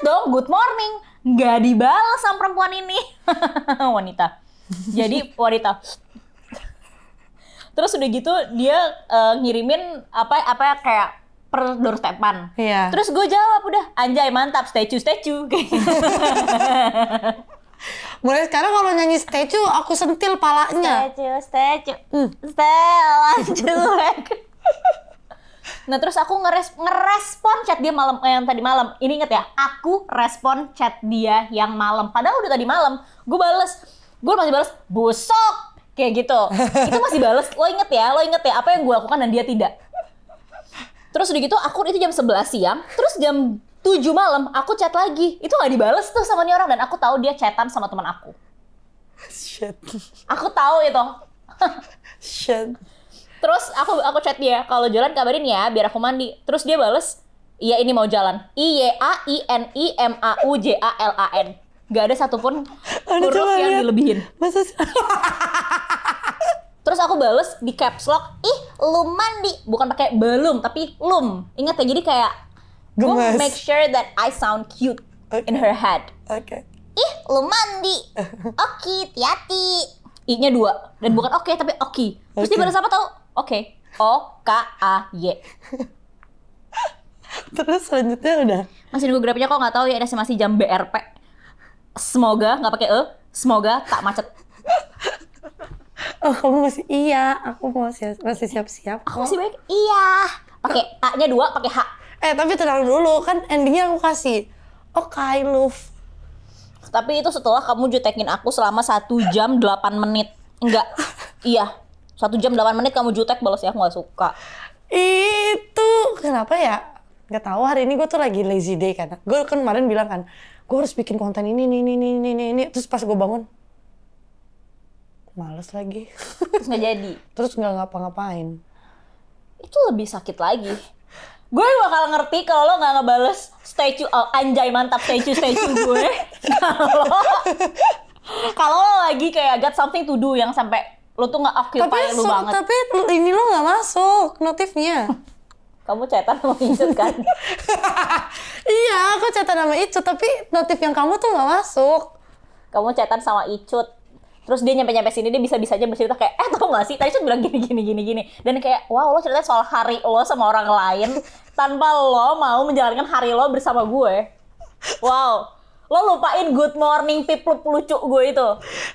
dong good morning. Nggak dibalas sama perempuan ini. Wanita. Jadi wanita. Terus udah gitu dia ngirimin apa kayak per doorstepan. Iya. Terus gue jawab udah anjay mantap statue. Mulai sekarang kalau nyanyi statue aku sentil palanya. Statue. Setelan cuek. Nah terus aku ngerespon chat dia yang tadi malam. Ini inget ya, aku respon chat dia yang malam. Padahal udah tadi malam. Gue masih bales busuk kayak gitu. Itu masih bales. Lo inget ya apa yang gue lakukan dan dia tidak. Terus udah gitu aku itu jam 11 siang. Terus jam 7 malam aku chat lagi. Itu gak dibales tuh sama nih orang. Dan aku tahu dia chatan sama teman aku. Shit. Aku tahu itu. Shit. Terus aku chat dia, kalau jalan kabarin ya biar aku mandi. Terus dia bales, iya ini mau jalan. IYAINIMAUJALAN. Gak ada satupun huruf yang dilebihin. Masa sih? Terus aku bales di caps lock, ih lu mandi. Bukan pakai belum, tapi lum. Ingat ya, jadi kayak gue make sure that I sound cute in her head. Oke. Ih lu mandi. Oke, hati-hati. I-nya 2. Dan bukan oke, tapi oke. Terus dia balas apa tau? Oke. OKAY. Terus selanjutnya udah. Masih nunggu grabnya kok nggak tahu ya, masih jam BRP. Semoga nggak pakai semoga tak macet. Oh kamu masih iya, aku masih siap-siap. Aku masih baik. Iya. Pakai A-nya 2, pakai H. Tapi tenang dulu, kan endingnya aku kasih I love. Tapi itu setelah kamu jutekin aku selama 1 jam 8 menit. Enggak. Iya. 1 jam 8 menit kamu jutek balas ya, aku gak suka. Itu kenapa ya? Gak tahu, hari ini gue tuh lagi lazy day kan. Gue kan kemarin bilang kan, gue harus bikin konten ini. Terus pas gue bangun, males lagi. Terus gak jadi. Terus gak ngapa-ngapain. Itu lebih sakit lagi. Gue bakal ngerti kalau lo gak ngebales statue, anjay mantap statue gue. Kalau lo lagi kayak got something to do yang sampai lo tuh gak occupy lu banget. Tapi ini lo gak masuk notifnya. Kamu chatan sama Icut kan? Iya, aku chatan sama Icut, tapi notif yang kamu tuh gak masuk. Kamu chatan sama Icut. Terus dia nyampe sini, dia bisa-bisa aja bercerita kayak, tau gak sih, tadi Icut bilang gini. Dan kayak, wow, lo ceritanya soal hari lo sama orang lain tanpa lo mau menjalankan hari lo bersama gue. Wow, lo lupain good morning pip lucu gue itu.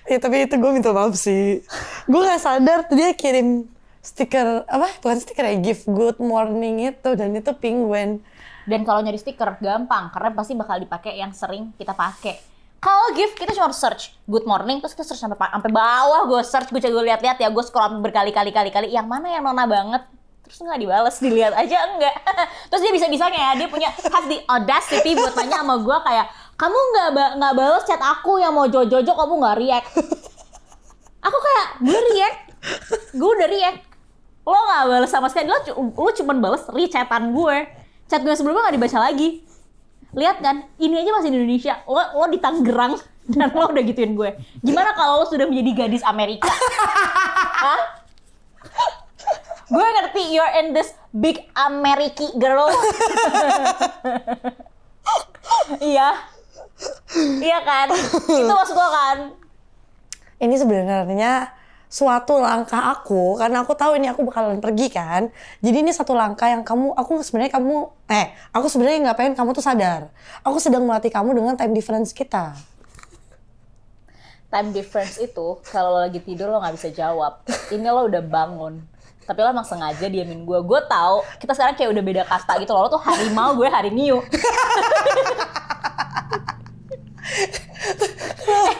Ya, tapi itu gue minta maaf sih. Gue gak sadar tuh dia kirim stiker, bukan stiker ya, gift good morning itu, dan itu penguin. Dan kalau nyari stiker, gampang, karena pasti bakal dipakai yang sering kita pakai. Kalau gift kita cuma harus search good morning, terus kita search sampai bawah, gue search, gue lihat-lihat ya, gue scroll berkali-kali, yang mana yang nona banget, terus nggak dibales, dilihat aja enggak. Terus dia bisa-bisanya ya, dia punya have the audacity buat nanya sama gue kayak, kamu nggak balas chat aku yang mau jojo, kamu nggak react. Aku kayak, gue udah react, lo nggak balas sama sekali, lo cuma balas re-chatan gue, chat gue sebelumnya nggak dibaca lagi. Lihat kan, ini aja masih di Indonesia, lo di Tangerang dan lo udah gituin gue. Gimana kalau lo sudah menjadi gadis Amerika? Hah? Gue ngerti you're in this big American girl. Iya. Iya kan? Itu maksud gue kan? Ini sebenarnya suatu langkah aku, karena aku tahu ini aku bakalan pergi kan. Jadi ini satu langkah yang aku sebenarnya nggak pengen kamu tuh sadar. Aku sedang melatih kamu dengan time difference kita. Time difference itu kalau lo lagi tidur lo nggak bisa jawab. Ini lo udah bangun. Tapi lo emang sengaja diamin gue. Gue tahu kita sekarang kayak udah beda kasta gitu. Lo tuh harimau, gue harimau.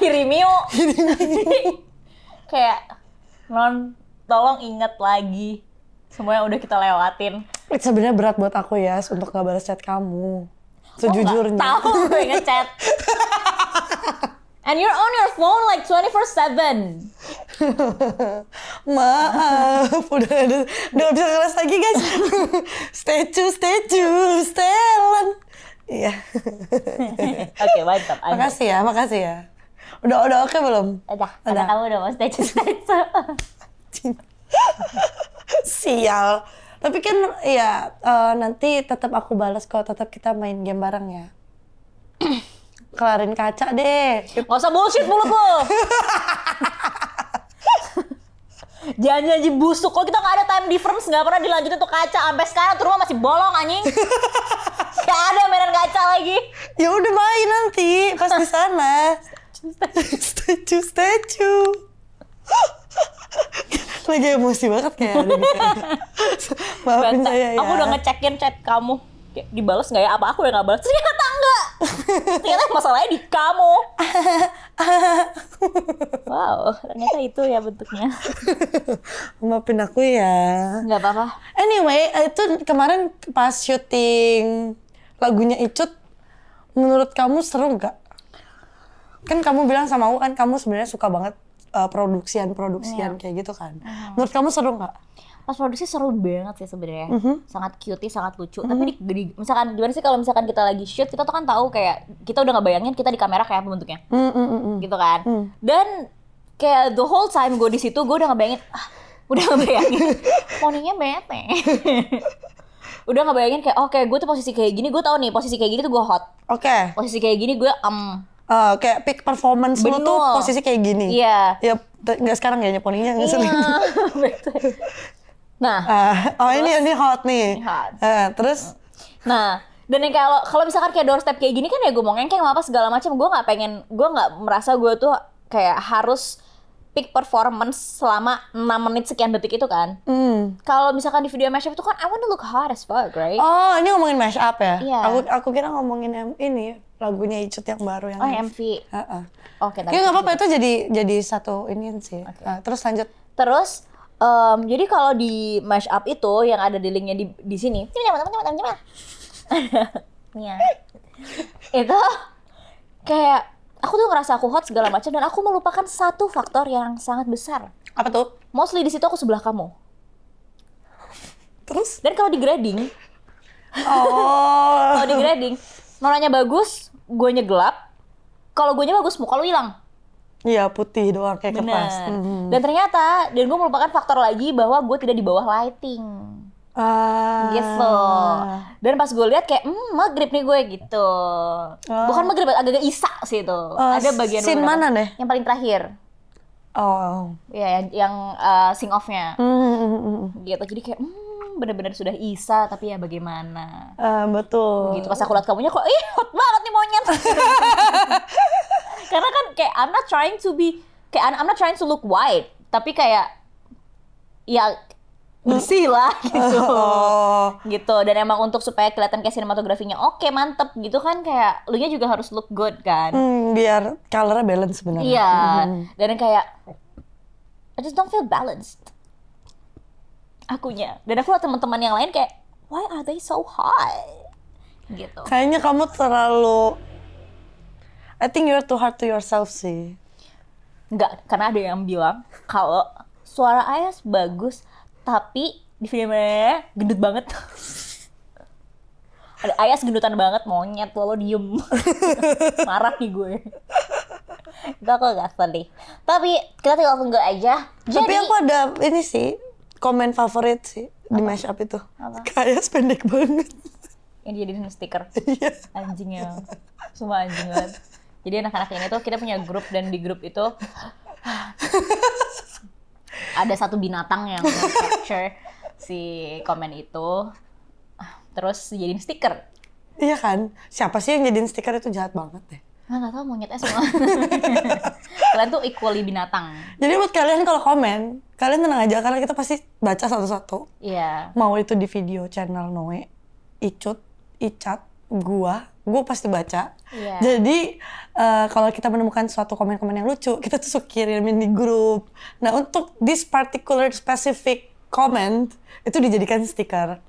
Harimau. Kayak non, tolong ingat lagi semua yang udah kita lewatin. Itu sebenarnya berat buat aku ya untuk nggak balas chat kamu. Sejujurnya. Tahu gue ngechat. And you're on your phone like 24/7. Maaf, udah bisa kelas lagi guys. Statue, Stellan. Iya. Oke, mantap. Makasih ya. Udah oke belum? Udah. Karena kamu udah mau stage. Sial. Tapi kan ya nanti tetap aku balas kok, tetap kita main game bareng ya. Kelarin kaca deh. Gak usah bullshit mulut lo. Janji busuk. Kalau kita nggak ada time difference, nggak pernah dilanjutin tuh kaca. Sampai sekarang tuh rumah masih bolong anjing. Gak ada mainan kaca lagi. Ya udah main nanti pas di sana. Statue. Lagi emosi banget kayak ada gitu. Maafin saya ya. Aku udah ngecekin chat kamu. Kayak dibales nggak ya? Apa aku yang nggak balas? Ternyata enggak. Ternyata masalahnya di kamu. Wow, ternyata itu ya bentuknya. Maafin aku ya. Nggak apa-apa. Anyway, itu kemarin pas syuting lagunya Icut, menurut kamu seru nggak? Kan kamu bilang sama aku kan kamu sebenarnya suka banget produksian kayak gitu kan. Menurut kamu seru nggak? Pas produksi seru banget sih sebenarnya. Sangat cutie, sangat lucu. Tapi misalkan gimana sih kalau misalkan kita lagi shoot, kita tuh kan tahu kayak kita udah ngebayangin kita di kamera kayak apa bentuknya. Gitu kan. Dan kayak the whole time gue di situ gue udah ngebayangin poninya bete. Udah ngebayangin kayak oke, gue tuh posisi kayak gini, gue tahu nih posisi kayak gini tuh gue hot. Oke. Posisi kayak gini gue kayak peak performance lu tuh posisi kayak gini. Iya. Ya nggak sekarang ya poninya nggak sering. Betul. Nah, ini hot nih. Hot. Terus, nah, dan yang kalau misalkan kayak doorstep kayak gini kan ya gue mau ngengkeng apa segala macam, gue nggak merasa gue tuh kayak harus peak performance selama 6 menit sekian detik itu kan. Kalau misalkan di video mashup itu kan I wanna look hot as fuck, right? Oh, ini ngomongin mashup ya? Iya. Aku kira ngomongin ini lagunya Icut yang baru yang MV. Oke, ya nggak apa-apa itu jadi satu ini sih. Okay. Terus lanjut. Terus jadi kalau di mashup itu yang ada di linknya di sini, itu kayak aku tuh ngerasa aku hot segala macam dan aku melupakan satu faktor yang sangat besar. Apa tuh? Mostly di situ aku sebelah kamu. Terus? Dan kalau di grading, kalau di grading, nolanya bagus, guanya gelap. Kalau guanya bagus, muka lu hilang. Iya, putih doang kayak kertas. Dan ternyata, dan gue melupakan faktor lagi bahwa gue tidak di bawah lighting. Gitu. Dan pas gue lihat kayak, maghrib nih gue gitu. Bukan maghrib, agak-agak isak sih itu. Ada bagian scene mana deh? Yang paling terakhir. Ya, yang sing off-nya. Gitu. Jadi kayak, benar-benar sudah isa, tapi ya bagaimana? Betul. Gitu. Pas aku lihat kamunya kok, hot banget nih monyet. Karena kan kayak I'm not trying to look white, tapi kayak ya bersih lah gitu. Gitu. Dan emang untuk supaya kelihatan kayak sinematografinya oke, mantep gitu kan, kayak lu nya juga harus look good kan. Biar color-nya balance sebenarnya. Iya. Dan kayak I just don't feel balanced. Akunya. Dan aku liat teman-teman yang lain kayak why are they so hot? Gitu. Kayaknya kamu terlalu I think you're too hard to yourself sih. Enggak, karena ada yang bilang kalau suara Ayas bagus, tapi di filmnya gendut banget. Ada Ayas gendutan banget, monyet lo diem. Marah nih gue. Itu aku gak sedih. Tapi kita tinggal tunggu aja. Tapi aku ada ini sih, komen favorit sih di mashup itu. Kayak pendek banget. Yang dijadiin stiker. Iya. Anjingnya. Semua anjing banget. Jadi anak-anak ini tuh kita punya grup dan di grup itu ada satu binatang yang capture si komen itu, terus jadiin stiker. Iya kan? Siapa sih yang jadiin stiker itu jahat banget deh. Nggak tahu monyetnya semua. Kalian tuh equally binatang. Jadi buat kalian kalau komen, kalian tenang aja karena kita pasti baca satu-satu. Iya. Mau itu di video channel Noe, Icut, Icat, gue pasti baca. Iya. Jadi kalau kita menemukan suatu komen-komen yang lucu, kita tuh suka kirimin di grup. Nah untuk this particular specific comment itu dijadikan stiker.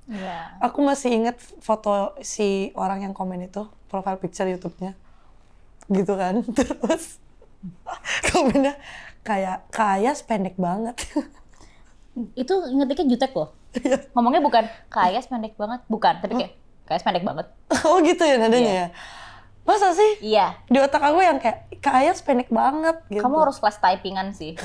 Iya. Aku masih inget foto si orang yang komen itu, profile picture YouTube-nya, gitu kan. Terus komennya kayak pendek banget. Itu ngetiknya jutek loh. Ngomongnya bukan Kayas pendek banget, bukan, tapi kayak Kayas pendek banget. Oh gitu ya nadanya ya. Masa sih? Iya. Di otak aku yang kayak, Kak Ayas pendek banget gitu. Kamu harus kelas typingan sih.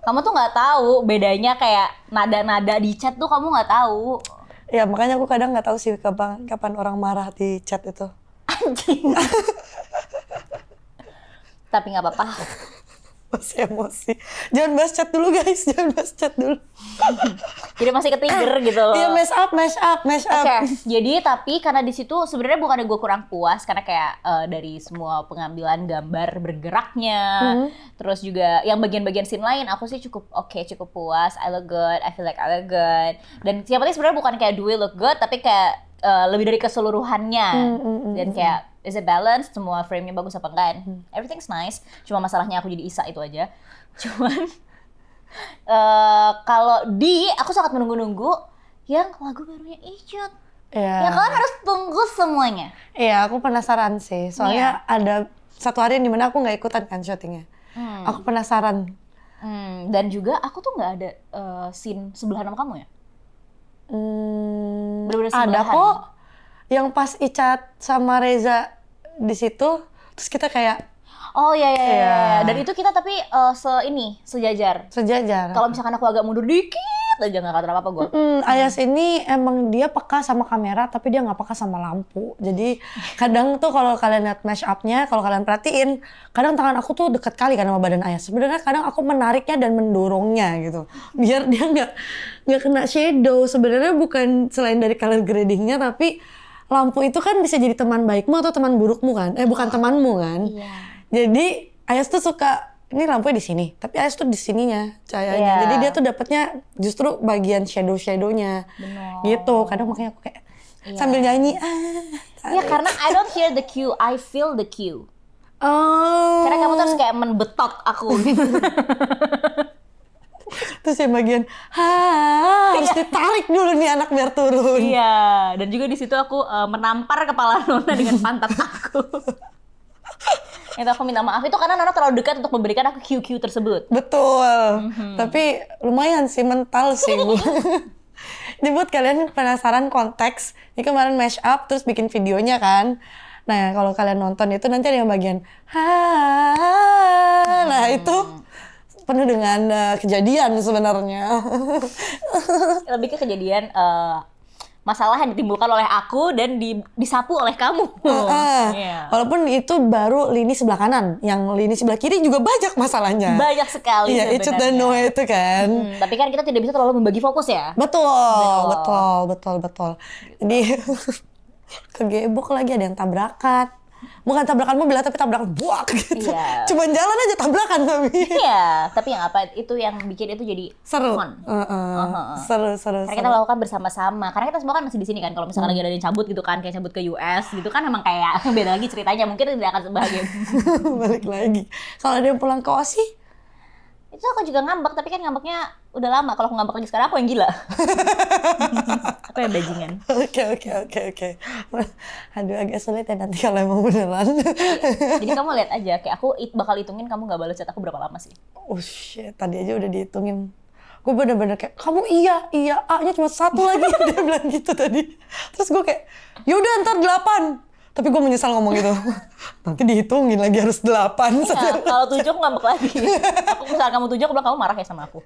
Kamu tuh nggak tahu bedanya kayak nada-nada di chat tuh kamu nggak tahu. Ya makanya aku kadang nggak tahu sih kapan orang marah di chat itu. Anjing. Tapi nggak apa-apa. Masih emosi. Jangan bahas chat dulu guys, jangan bahas chat dulu. Jadi masih ke-trigger gitu loh. Iya, mash up. Oke, jadi tapi karena di situ sebenarnya bukannya gue kurang puas karena kayak dari semua pengambilan gambar bergeraknya, terus juga yang bagian-bagian scene lain aku sih cukup puas. I look good, I feel like I look good. Dan siapa tahu sebenarnya bukan kayak do we look good, tapi kayak lebih dari keseluruhannya. Dan kayak is it balanced, semua frame-nya bagus apa enggak? Everything's nice. Cuma masalahnya aku jadi Isa itu aja. Cuman kalau aku sangat menunggu-nunggu yang lagu barunya Icut. Iya. Ya kan harus tunggu semuanya. Iya, aku penasaran sih. Soalnya ada satu hari yang dimana aku nggak ikutan kan syutingnya. Aku penasaran. Dan juga aku tuh nggak ada scene sebelahan sama kamu ya? Bener-bener Ada sebelahan. kok yang pas Icat sama Reza di situ, terus kita kayak Oh iya. Dan itu kita tapi sejajar. sejajar. Kalau misalkan aku agak mundur dikit aja nggak kata apa-apa gue. Ayas ini emang dia peka sama kamera, tapi dia nggak peka sama lampu. Jadi kadang tuh kalau kalian lihat mash up-nya, kalau kalian perhatiin, kadang tangan aku tuh deket kali kan sama badan Ayas. Sebenarnya kadang aku menariknya dan mendorongnya gitu, biar dia nggak kena shadow. Sebenarnya bukan selain dari color gradingnya, tapi lampu itu kan bisa jadi teman baikmu atau teman burukmu kan? Bukan temanmu kan? Iya. Jadi Ayas tuh suka ini lampunya di sini, tapi Ayas tuh di sininya cahayanya. Iya. Jadi dia tuh dapatnya justru bagian shadow-shadownya. Benar. Gitu. Kadang makanya aku kayak sambil nyanyi. Iya karena I don't hear the cue, I feel the cue. Oh. Karena kamu tuh harus kayak menbetot aku gitu. Terus yang bagian harus ditarik dulu nih anak biar turun. Iya, dan juga di situ aku menampar kepala Nona dengan pantat aku. Itu aku minta maaf itu karena Nona terlalu dekat untuk memberikan aku cue-cue tersebut. Betul. Tapi lumayan sih, mental sih Bu. Ini buat kalian penasaran konteks, ini kemarin mash up terus bikin videonya kan. Nah kalau kalian nonton itu nanti ada yang bagian nah itu penuh dengan kejadian sebenarnya. Lebih ke kejadian masalah yang ditimbulkan oleh aku dan disapu oleh kamu. Yeah. Walaupun itu baru lini sebelah kanan, yang lini sebelah kiri juga banyak masalahnya. Banyak sekali Iya, Icut dan Noah itu kan. Tapi kan kita tidak bisa terlalu membagi fokus ya. Betul. Jadi kegebok lagi, ada yang tabrakan. Bukan tabrakan mobil tapi tabrakan buak gitu. Iya. Cuman jalan aja tabrakan tapi. Iya, tapi yang apa itu yang bikin itu jadi Seru. fun. Seru. Karena kita melakukan bersama-sama. Karena kita semua kan masih di sini kan. Kalau misalkan lagi ada yang cabut gitu kan, kayak cabut ke US gitu kan, emang kayak beda lagi ceritanya. Mungkin tidak akan sebahagia. Balik lagi. Kalau ada yang pulang ke Osi, Itu aku juga ngambek, tapi kan ngambeknya udah lama. Kalau aku ngambek lagi sekarang, aku yang gila. Aku yang bajingan. Oke. Aduh, agak sulit ya nanti kalau emang beneran. Jadi kamu lihat aja, kayak aku bakal hitungin kamu gak balas chat aku berapa lama sih. Oh shit, tadi aja udah dihitungin. Gue bener-bener kayak, kamu iya, A-nya cuma 1 lagi. Dia bilang gitu tadi. Terus gue kayak, yaudah ntar 8. Tapi gue menyesal ngomong gitu. Nanti dihitungin lagi harus 8. Iya, kalau 7 aku ngambek lagi. Aku misalnya kamu 7, aku bilang kamu marah ya sama aku.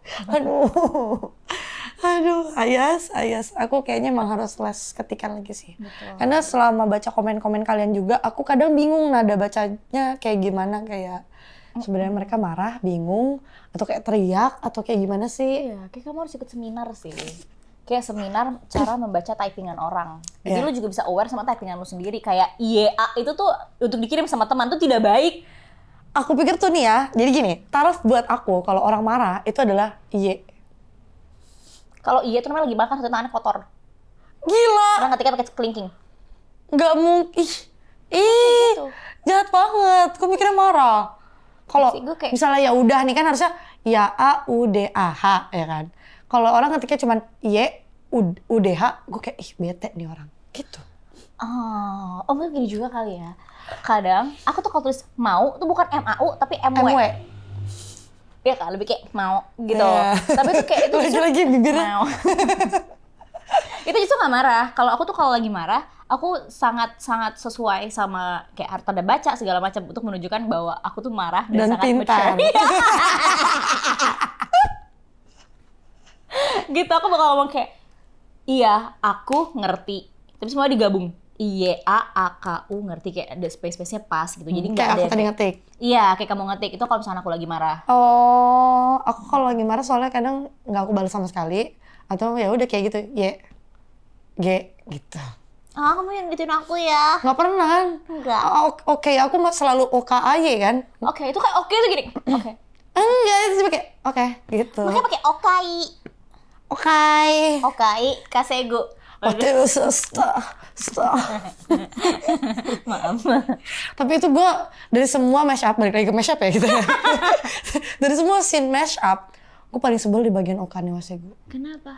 Aduh, Ayas. Aku kayaknya emang harus les ketikan lagi sih. Betul. Karena selama baca komen-komen kalian juga, aku kadang bingung nada bacanya kayak gimana. Kayak sebenarnya mereka marah, bingung, atau kayak teriak, atau kayak gimana sih. Iya, kayak kamu harus ikut seminar sih. Kayak seminar cara membaca typingan orang. Jadi lu juga bisa aware sama typingan lu sendiri. Kayak IEA itu tuh untuk dikirim sama teman tuh tidak baik. Aku pikir tuh nih ya, jadi gini, taraf buat aku kalau orang marah itu adalah IE. Kalau IE itu namanya lagi makan, satu tangannya kotor. Gila! Orang ketika pakai kelingking. Nggak mungkin. Gitu. Jahat banget. Gue mikirnya marah. Kalau kayak... misalnya ya udah nih kan harusnya ya A-U-D-A-H ya kan. Kalau orang ketika cuman Y-U-D-H, gue kayak bete nih orang. Gitu. Oh mungkin gini juga kali ya. Kadang aku tuh kalau tulis mau tuh bukan M-A-U tapi M-W. Iya kan, lebih kayak mau gitu. Tapi tuh kayak itu lagi-lagi bibirnya. mau. Itu justru nggak marah. Kalau aku tuh kalau lagi marah, aku sangat sesuai sama kayak harta dan baca segala macam untuk menunjukkan bahwa aku tuh marah dan sangat pintar. Gitu, aku bakal ngomong kayak, iya, aku ngerti. Tapi semua digabung. IYAAKU ngerti, kayak ada space-nya pas gitu. Jadi nggak kayak ada aku tadi ngetik. Iya, kayak kamu ngetik. Itu kalau misalnya aku lagi marah. Oh, aku kalau lagi marah soalnya kadang nggak aku balas sama sekali, atau ya udah kayak gitu, G gitu. Ah, kamu yang gituin aku ya? Nggak pernah kan? Enggak. Oke, aku nggak selalu OKAY kan? Oke, itu kayak oke tuh gini. Oke. Enggak, itu cuma kayak oke gitu. Makanya pakai okai. Okai. Okai, kasego. Hotel stop. Maaf. Tapi itu gue dari semua mashup, balik lagi ke mashup ya gitu ya. Dari semua scene mashup, gue paling sebel di bagian Okane Wasegu. Kenapa?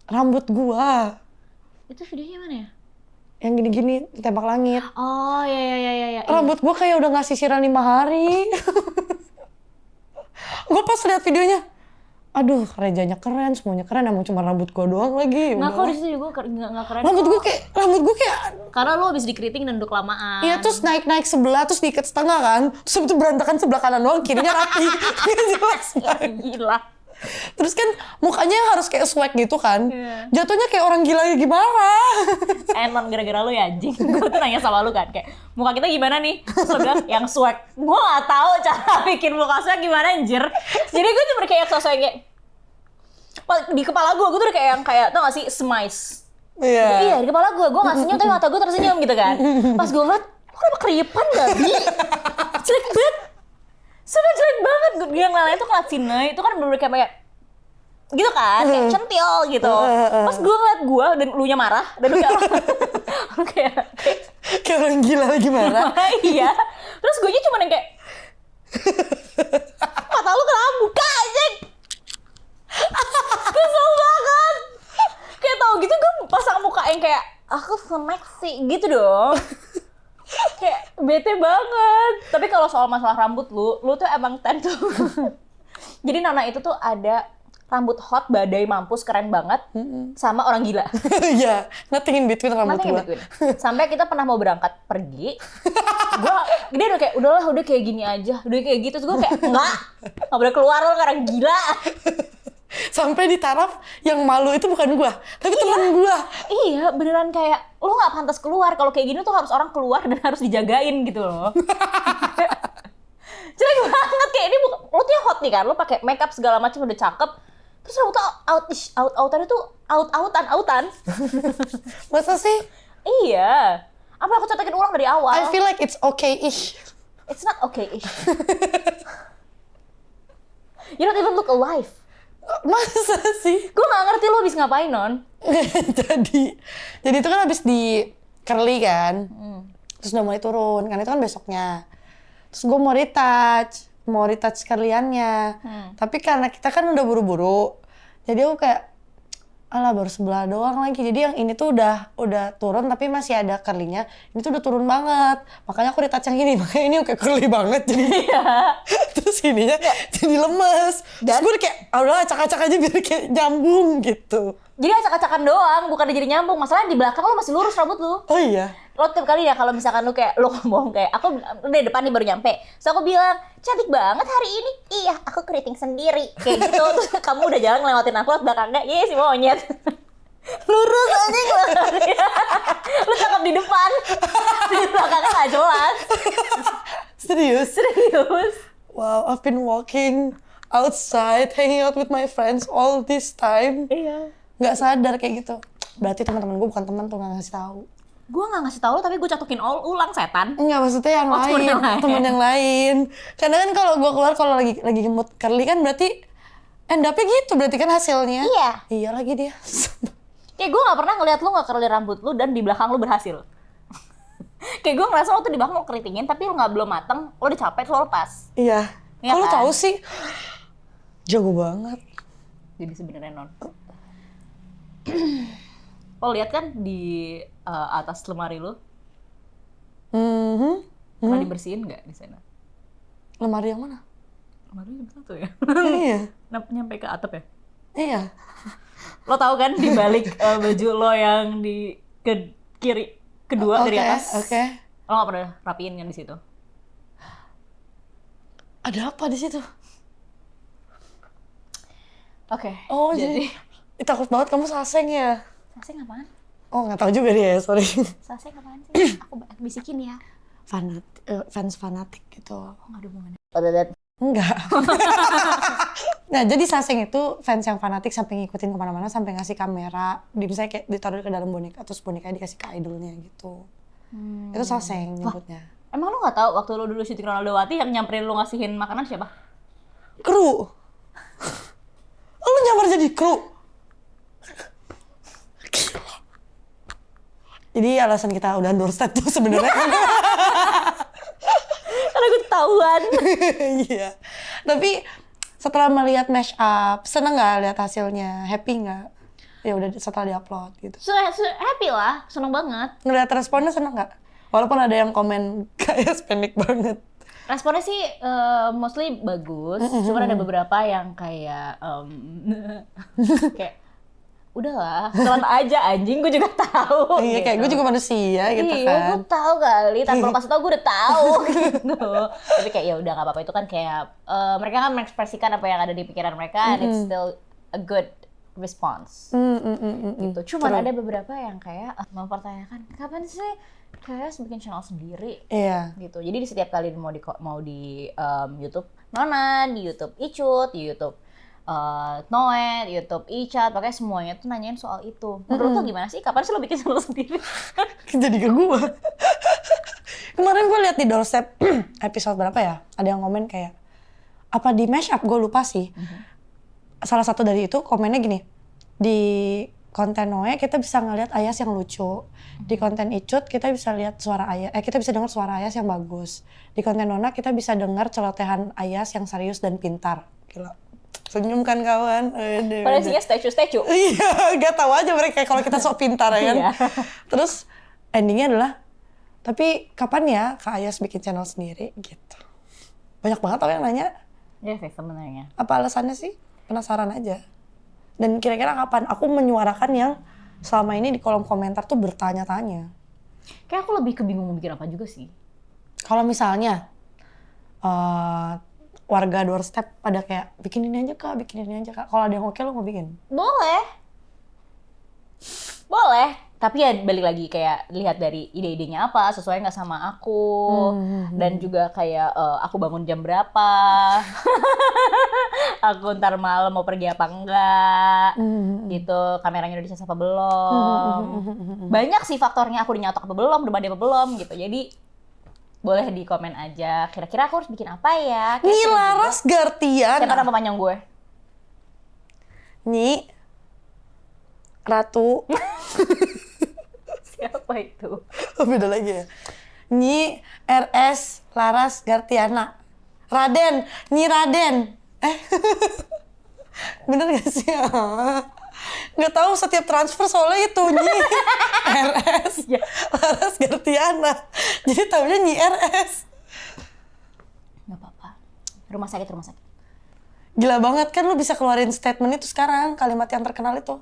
Rambut gue Itu videonya mana ya? yang gini-gini tembak langit. Oh, ya. Rambut gue kayak udah nggak sisiran 5 hari. Gue pas lihat videonya, aduh rejanya keren, semuanya keren, emang cuma rambut gue doang lagi. Nggak, kok di situ juga nggak keren. Rambut gue kayak Karena lo habis dikeriting dan udah kelamaan. iya, terus naik sebelah, terus diikat setengah kan, terus itu berantakan sebelah kanan doang, kirinya rapi. Jelas banget. Gila. Terus kan mukanya harus kayak swag gitu kan, Iya. jatuhnya kayak orang gila gimana. Enon, gara-gara lu ya anjing. Gue tuh nanya sama lu kan, kayak muka kita gimana nih? Terus lu bilang yang swag. Gue gak tahu cara bikin muka swag gimana anjir. Jadi gue cuma kayak sosok kayak di kepala gue tuh udah kayak yang kayak tau gak sih smize. Iya, di kepala gue gak senyum tapi mata gue tersenyum gitu kan. Pas gue ngeliat, lo kenapa keripan gak Bi? Jelek banget. Sampai jelek banget. Dia ngeliatnya tuh ngeliat Sine, itu kan bener-bener kayak gitu kan, kayak centil gitu. Pas gue ngeliat gue dan elunya marah, dan lu kayak Kayak orang gila lagi marah. iya. Terus gue cuma yang kayak mata lu kenapa buka aja? Kesel banget. Kayak tau gitu gue pasang muka yang kayak aku seksi gitu dong. Kayak bete banget. Tapi kalau soal masalah rambut lu tuh emang tend to. Jadi Nana itu tuh ada rambut hot, badai, mampus, keren banget, sama orang gila. Iya, nothing in between rambut Nothing in gue. between. Sampai kita pernah mau berangkat pergi, dia udah kayak, udahlah udah kayak gini aja, udah kayak gitu. Terus gue kayak, nggak boleh keluar lo karena gila. Sampai di taraf yang malu itu bukan gue, tapi teman gue. Iya, beneran kayak, lo nggak pantas keluar. Kalau kayak gini tuh harus orang keluar dan harus dijagain gitu loh. Jelek banget, kayak ini lo tuh yang hot nih kan, lo pakai makeup segala macam udah cakep. Terus rambut tuh out-outan itu out-outan. Masa sih? Iya. Apa aku cetakin ulang dari awal? I feel like it's okay-ish. It's not okay-ish. You don't even look alive. Masa sih? Gue gak ngerti lo habis ngapain, Non. jadi itu kan habis di curly kan. Terus udah mulai turun, kan itu kan besoknya. Terus gue mau retouch curlyannya. Tapi karena kita kan udah buru-buru, jadi aku kayak, alah baru sebelah doang lagi. Jadi yang ini tuh udah turun tapi masih ada curlynya. Ini tuh udah turun banget. Makanya aku retouch yang ini. Makanya ini kayak curly banget jadi. Terus ininya jadi lemes. Terus gue udah kayak, udah acak-acak aja biar kayak nyambung gitu. Jadi acak-acakan doang, bukan jadi nyambung. Masalahnya di belakang lo masih lurus rambut lo. Oh iya? Lo tiap kali ya kalau misalkan lo kayak, lo ngomong kayak, aku dari depan nih baru nyampe. So aku bilang, cantik banget hari ini. Iya, aku keriting sendiri. Kayak gitu, terus kamu udah jalan ngelewatin aku, belakangnya, iya si monyet. Lurus aja ngelewatin. Lo cakep di depan. Di belakangnya gak jelas. Serius? Serius. Wow, I've been walking outside, hanging out with my friends all this time. Iya. Nggak sadar kayak gitu. Berarti teman-teman gue bukan teman tuh, nggak ngasih tahu. Gue gak ngasih tau lo, tapi gue catokin ulang setan. Enggak, maksudnya yang lain, teman yang lain. Karena kan kalau gue keluar kalau lagi mood curly kan berarti end up-nya gitu, berarti kan hasilnya. Iya. Iya lagi dia. Kayak gue gak pernah ngeliat lo gak curly rambut lo dan di belakang lo berhasil. Kayak gue ngerasa lo tuh di belakang lo keritingin, tapi lo belum mateng, lo udah capek, lo lepas. Iya. Iya Kalau kan? tahu sih, jago banget. Jadi sebenarnya Non. Lo lihat kan di atas lemari lo, pernah dibersihin nggak di sana? Lemari yang mana? Lemari cuma satu ya? Iya. Nyampe ke atap ya? Iya. Lo tahu kan di balik baju lo yang di kiri kedua dari atas. Oke. Lo nggak pernah rapiin kan di situ? Ada apa di situ? Oke. Oh jadi takut banget kamu saseng ya? Saseng apaan? Oh nggak tahu juga dia, sorry. Saseng apaan sih? Aku bisikin ya. Fans fanatik gitu. Oh nggak ada hubungannya. Enggak. Nah jadi Saseng itu fans yang fanatik sampai ngikutin kemana-mana, sampai ngasih kamera, misalnya kayak ditaruh ke dalam boneka, terus bonekanya dikasih ke idolnya gitu. Itu Saseng nyebutnya. Emang lo nggak tahu waktu lo dulu syuting Ronaldowati yang nyamperin lo ngasihin makanan siapa? Kru. Lu nyamar jadi kru. Jadi alasan kita udah doorstep tuh sebenarnya. Karena gue ketahuan. Iya. Tapi setelah melihat mash up, seneng nggak lihat hasilnya? Happy nggak? Ya udah setelah diupload gitu. Happy lah, seneng banget. Ngeliat responnya seneng nggak? Walaupun ada yang komen kayak panik banget. Responnya sih mostly bagus, cuman ada beberapa yang kayak kayak udahlah, telan aja anjing, gue juga tahu. Iya, gitu. kayak gue juga manusia gitu iya, kan. Iya, gue tahu kali, tanpa lo kasih tau gue udah tahu gitu. Tapi kayak ya udah nggak apa-apa, itu kan kayak mereka kan mengekspresikan apa yang ada di pikiran mereka, and it's still a good response. Gitu. Cuman ada beberapa yang kayak mempertanyakan, kapan sih kayak bikin channel sendiri? Iya. Gitu. Jadi di setiap kali mau di YouTube Nona, di YouTube Icut, di YouTube Noe, di YouTube Icat, pokoknya semuanya tuh nanyain soal itu. Menurut lo gimana sih? Kapan sih lo bikin channel sendiri? Jadi ke gue. Kemarin gue lihat di doorstep episode berapa ya? Ada yang komen kayak apa di mash up, gue lupa sih. Salah satu dari itu komennya gini, di konten Noe kita bisa ngeliat Ayas yang lucu, di konten Icut kita bisa lihat suara Ayas, kita bisa dengar suara Ayas yang bagus, di konten Nona kita bisa dengar celotehan Ayas yang serius dan pintar. Gila, senyum kan kawan? Padahal isinya statue. Iya, gak tahu aja mereka kalau kita sok pintar ya kan. Terus endingnya adalah, tapi kapan ya Kak Ayas bikin channel sendiri gitu. Banyak banget orang yang nanya. Iya sih sebenarnya. Apa alasannya sih? Penasaran aja. Dan kira-kira kapan aku menyuarakan yang selama ini di kolom komentar tuh bertanya-tanya. Kayak aku lebih kebingung mau bikin apa juga sih. Kalau misalnya warga doorstep pada kayak bikin ini aja kak, bikin ini aja kak. Kalau ada yang oke lo mau bikin? Boleh. Tapi ya balik lagi kayak lihat dari ide-idenya apa, sesuai nggak sama aku, dan juga kayak aku bangun jam berapa, aku ntar malam mau pergi apa enggak, gitu, kameranya udah dicas apa belum, banyak sih faktornya, aku udah nyatok apa belum, udah mandi apa belum, gitu, jadi boleh di komen aja, kira-kira aku harus bikin apa ya? Nyi Laras Gartiana. Siapa nama panjang gue? Nyi Ratu. Siapa itu? Oh, beda lagi ya. Nyi RS Laras Gartiana. Raden, Nyi Raden. Bener gak sih? Nggak tahu, setiap transfer soalnya itu Nyi RS Laras Gartiana. Jadi tahunya Nyi RS. Nggak apa-apa. Rumah sakit. Gila banget kan lu bisa keluarin statement itu sekarang, kalimat yang terkenal itu.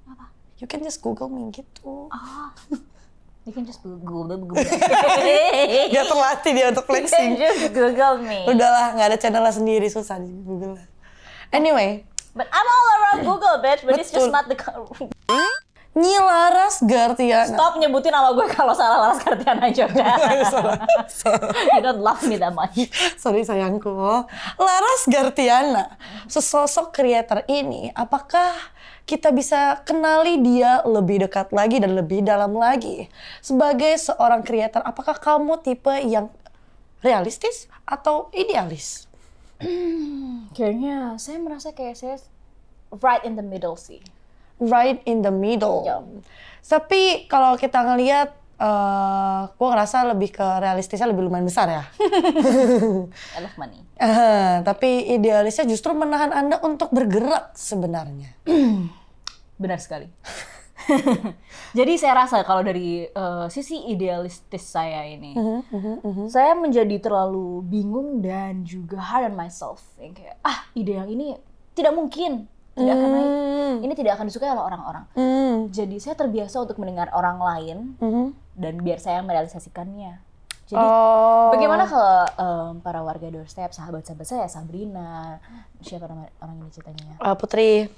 Apa? You can just Google me gitu. You can just Google. Gak terlatih dia untuk flexing. You can just Google me. Udahlah, nggak ada channelnya sendiri, susah di Google. Anyway. But I'm all around Google, bitch. But it's just not the... Nyi Laras Gartiana. Stop nyebutin nama gue kalau salah Laras Gartiana juga. You don't love me that much. Sorry sayangku. Laras Gartiana, sesosok kreator ini, apakah kita bisa kenali dia lebih dekat lagi dan lebih dalam lagi? Sebagai seorang kreator, apakah kamu tipe yang realistis atau idealis? Kayaknya saya merasa kayak saya right in the middle sih. Right in the middle. Yep. Tapi kalau kita ngelihat, gue ngerasa lebih ke realistisnya lebih lumayan besar ya. I love money. Tapi idealisnya justru menahan Anda untuk bergerak sebenarnya. Benar sekali. Jadi saya rasa kalau dari sisi idealistis saya ini, saya menjadi terlalu bingung dan juga hard on myself. Yang kayak, ide yang ini tidak mungkin. tidak akan naik. Ini tidak akan disukai oleh orang-orang. Jadi saya terbiasa untuk mendengar orang lain dan biar saya merealisasikannya. Jadi bagaimana kalau para warga doorstep, sahabat-sahabat saya, Sabrina, siapa nama orang ini ceritanya?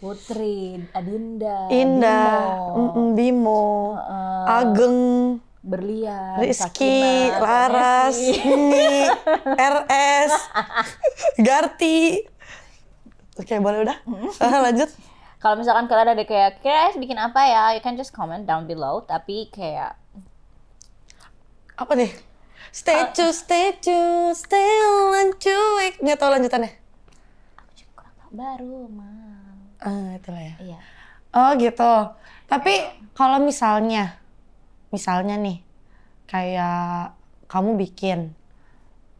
Putri, Adinda, Bimo, Ageng, Berlian, Rizky, Sakina, Laras, Nini, RS, Garti. Oke, boleh udah? Lanjut. Kalau misalkan kalian ada kayak, kira bikin apa ya? You can just comment down below. Tapi kayak apa nih? Stay lanjut. Nggak tahu lanjutannya. Aku juga kurang tahu baru, Mam. Itulah ya. Iya. Oh gitu. Tapi kalau misalnya nih, kayak kamu bikin,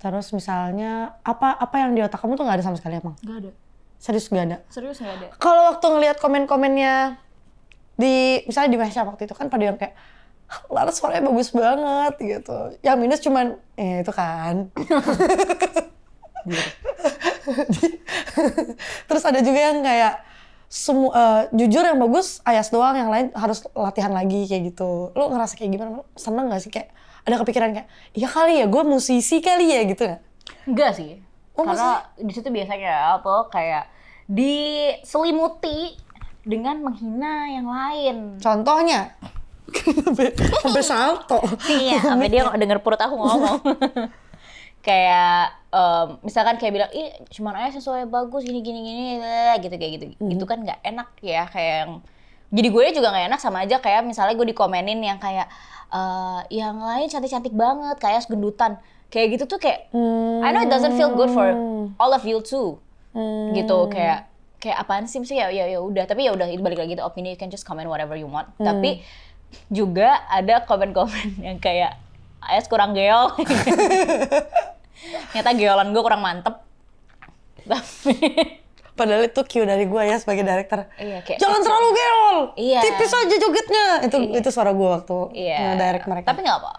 terus misalnya apa yang di otak kamu tuh nggak ada sama sekali emang? Nggak ada. Serius nggak ada? Serius nggak ada. Kalau waktu ngelihat komen-komennya misalnya di Mesya waktu itu kan pada yang kayak Laras suaranya bagus banget gitu. Yang minus cuman itu kan. Terus ada juga yang kayak jujur yang bagus Ayas doang, yang lain harus latihan lagi kayak gitu. Lo ngerasa kayak gimana? Seneng gak sih kayak ada kepikiran kayak iya kali ya gue musisi kali ya gitu gak? Enggak sih. Karena di situ biasanya kayak diselimuti dengan menghina yang lain. Contohnya? Sampai salto. Iya, sampai dia denger perut aku ngomong. Kayak misalkan kayak bilang, ih cuman Ayas sesuai bagus gini gitu kayak gitu. Itu kan nggak enak ya, kayak yang jadi gue juga nggak enak, sama aja kayak misalnya gue dikomenin yang kayak yang lain cantik banget, kayak gendutan. Kayak gitu tuh kayak I know it doesn't feel good for all of you too. Gitu kayak apaan sih ya udah, tapi ya udah itu balik lagi ke opini, you can just comment whatever you want. Tapi juga ada komen-komen yang kayak Ayas kurang geol. Ternyata geolan gue kurang mantep. Padahal itu cue dari gue ya sebagai director. Iya, kayak jangan terlalu geol. Iya. Tipis aja jogetnya. Itu suara gue waktu nge-direct mereka. Tapi nggak apa.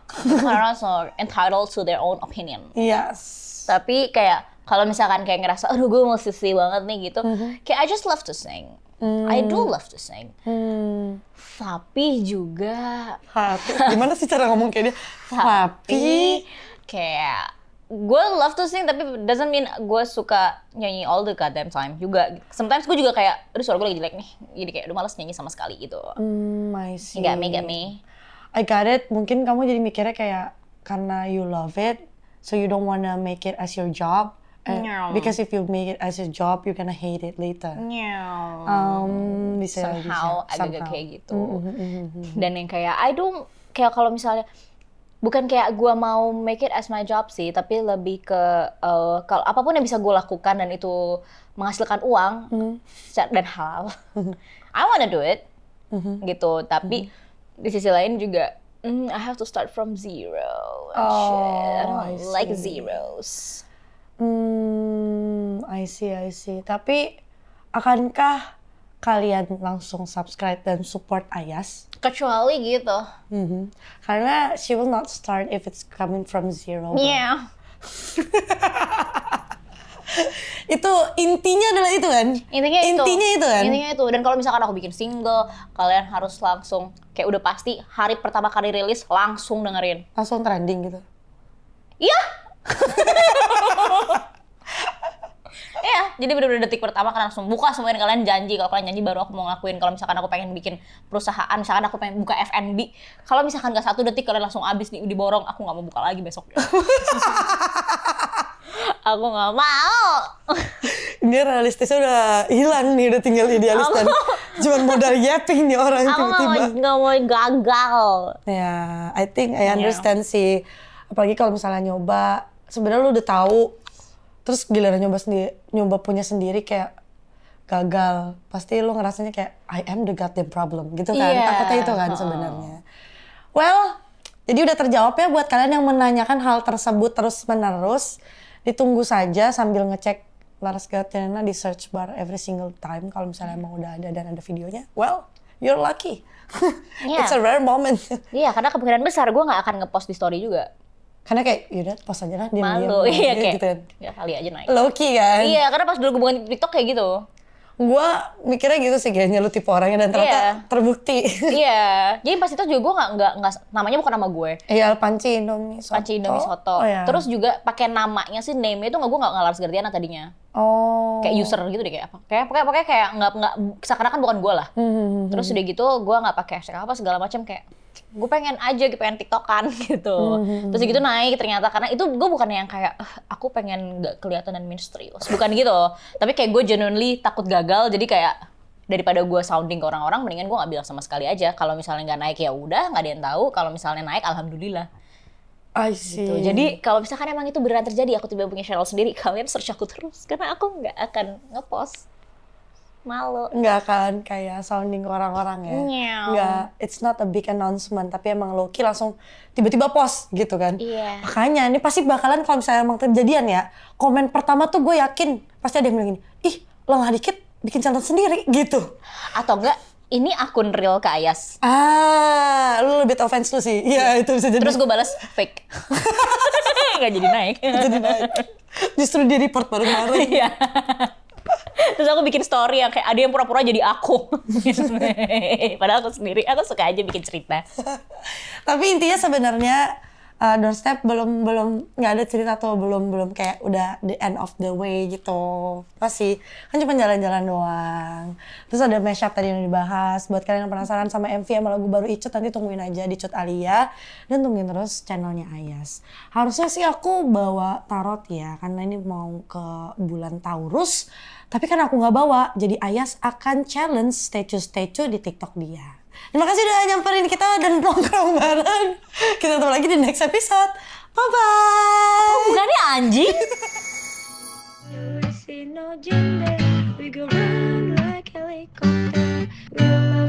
Karena so entitled to their own opinion. Yes. Tapi kayak kalau misalkan kayak ngerasa, aduh gue musisi banget nih gitu. Kayak I just love to sing. I do love to sing. Tapi juga gimana sih cara ngomong kayak dia? Tapi kayak gue love to sing, tapi doesn't mean gue suka nyanyi all the goddamn time juga. Sometimes gue juga kayak, aduh suara gue lagi jelek nih. Jadi kayak udah males nyanyi sama sekali gitu. I see. Got me. I got it. Mungkin kamu jadi mikirnya kayak karena you love it, so you don't wanna make it as your job. No. Because if you make it as a job, you're gonna hate it later. No. Bisa somehow agak kayak gitu. Dan yang kayak kayak kalau misalnya bukan kayak gue mau make it as my job sih, tapi lebih ke kalau apapun yang bisa gue lakukan dan itu menghasilkan uang dan halal, I wanna do it gitu. Tapi di sisi lain juga I have to start from zero. I don't like zeros. I see. Tapi akankah kalian langsung subscribe dan support Ayas? Kecuali gitu. Karena she will not start if it's coming from zero. Yeah. Itu intinya adalah itu kan? Intinya itu kan? Intinya itu. Dan kalau misalkan aku bikin single, kalian harus langsung kayak udah pasti hari pertama kali rilis langsung dengerin. Langsung trending gitu. Iya. Iya, jadi bener-bener detik pertama kan langsung buka semuanya, kalian janji. Kalau kalian janji baru aku mau ngelakuin. Kalau misalkan aku pengen bikin perusahaan, misalkan aku pengen buka F&B, kalau misalkan gak 1 detik kalian langsung abis nih diborong, aku gak mau buka lagi besok. Aku gak mau. Dia realistisnya udah hilang nih, udah tinggal idealis dan cuman modal yapping nih orang tiba-tiba. Aku gak mau gagal. Ya, I think I understand sih. Apalagi kalau misalnya nyoba, sebenarnya lu udah tahu, terus giliran nyoba punya sendiri kayak gagal, pasti lu ngerasanya kayak I am the goddamn problem gitu kan. Takutnya itu kan sebenarnya. Well, jadi udah terjawab ya buat kalian yang menanyakan hal tersebut terus-menerus. Ditunggu saja sambil ngecek Laras Gautiena di search bar every single time kalau misalnya emang udah ada dan ada videonya. Well, you're lucky. It's a rare moment. Iya, karena kemungkinan besar gue gak akan ngepost di story juga. Karena kayak yaudah post aja lah, diam-diam. Malu, iya kayak gitu kan. ya kali aja naik. Low-key kan? Iya, karena pas dulu gue bukan TikTok kayak gitu. gue mikirnya gitu sih kayaknya lu tipe orangnya dan ternyata terbukti. Iya, jadi pas itu juga gue nggak namanya bukan nama gue. Iya, Panci Indomie Soto. Panci Indomie Soto. Oh, ya. Terus juga pakai namanya sih, name-nya itu gue nggak Laras Gardiana tadinya. Oh. Kayak user gitu deh kayak apa? Pokoknya kayak nggak seakan kan bukan gue lah. Terus udah gitu gue nggak pakai hashtag apa segala macam kayak gue pengen TikTokan gitu. Terus gitu naik ternyata karena itu gue bukan yang kayak aku pengen nggak kelihatan dan misterius, bukan gitu. Tapi kayak gue genuinely takut gagal, jadi kayak daripada gue sounding ke orang-orang, mendingan gue nggak bilang sama sekali aja. Kalau misalnya nggak naik ya udah, nggak ada yang tahu. Kalau misalnya naik, alhamdulillah. I see. Gitu. Jadi kalau misalkan emang itu beneran terjadi, aku tiba-tiba punya channel sendiri, kalian search aku terus karena aku nggak akan ngepost. Malu. Nggak akan kayak sounding ke orang-orang ya. Nggak, it's not a big announcement, tapi emang low-key langsung tiba-tiba post gitu kan. Iya. Makanya ini pasti bakalan kalau misalnya emang terjadian ya, komen pertama tuh gue yakin pasti ada yang bilang gini, ih lengah dikit bikin channel sendiri gitu. Atau enggak, ini akun real Kak Ayas. Lu lebih offense lu sih. Iya, itu bisa jadi. Terus gue balas fake. Nggak jadi naik. Jadi naik. Justru di report bareng-bareng. Iya. Terus aku bikin story yang kayak ada yang pura-pura jadi aku. Padahal aku sendiri, aku suka aja bikin cerita. Tapi intinya sebenarnya Doorstep belum nggak ada cerita tuh, belum kayak udah the end of the way gitu. Pasti kan cuma jalan-jalan doang. Terus ada mashup tadi yang dibahas. Buat kalian yang penasaran sama MV sama lagu baru Icut, nanti tungguin aja di Cut Alia dan tungguin terus channelnya Ayas. Harusnya sih aku bawa tarot ya, karena ini mau ke bulan Taurus. Tapi kan aku nggak bawa, jadi Ayas akan challenge statue-statue di TikTok dia. Terima kasih udah nyamperin kita dan nongkrong bareng. Kita ketemu lagi di next episode. Bye-bye. Oh, bukannya anjing? We see no gender, we go round like helicopter. We will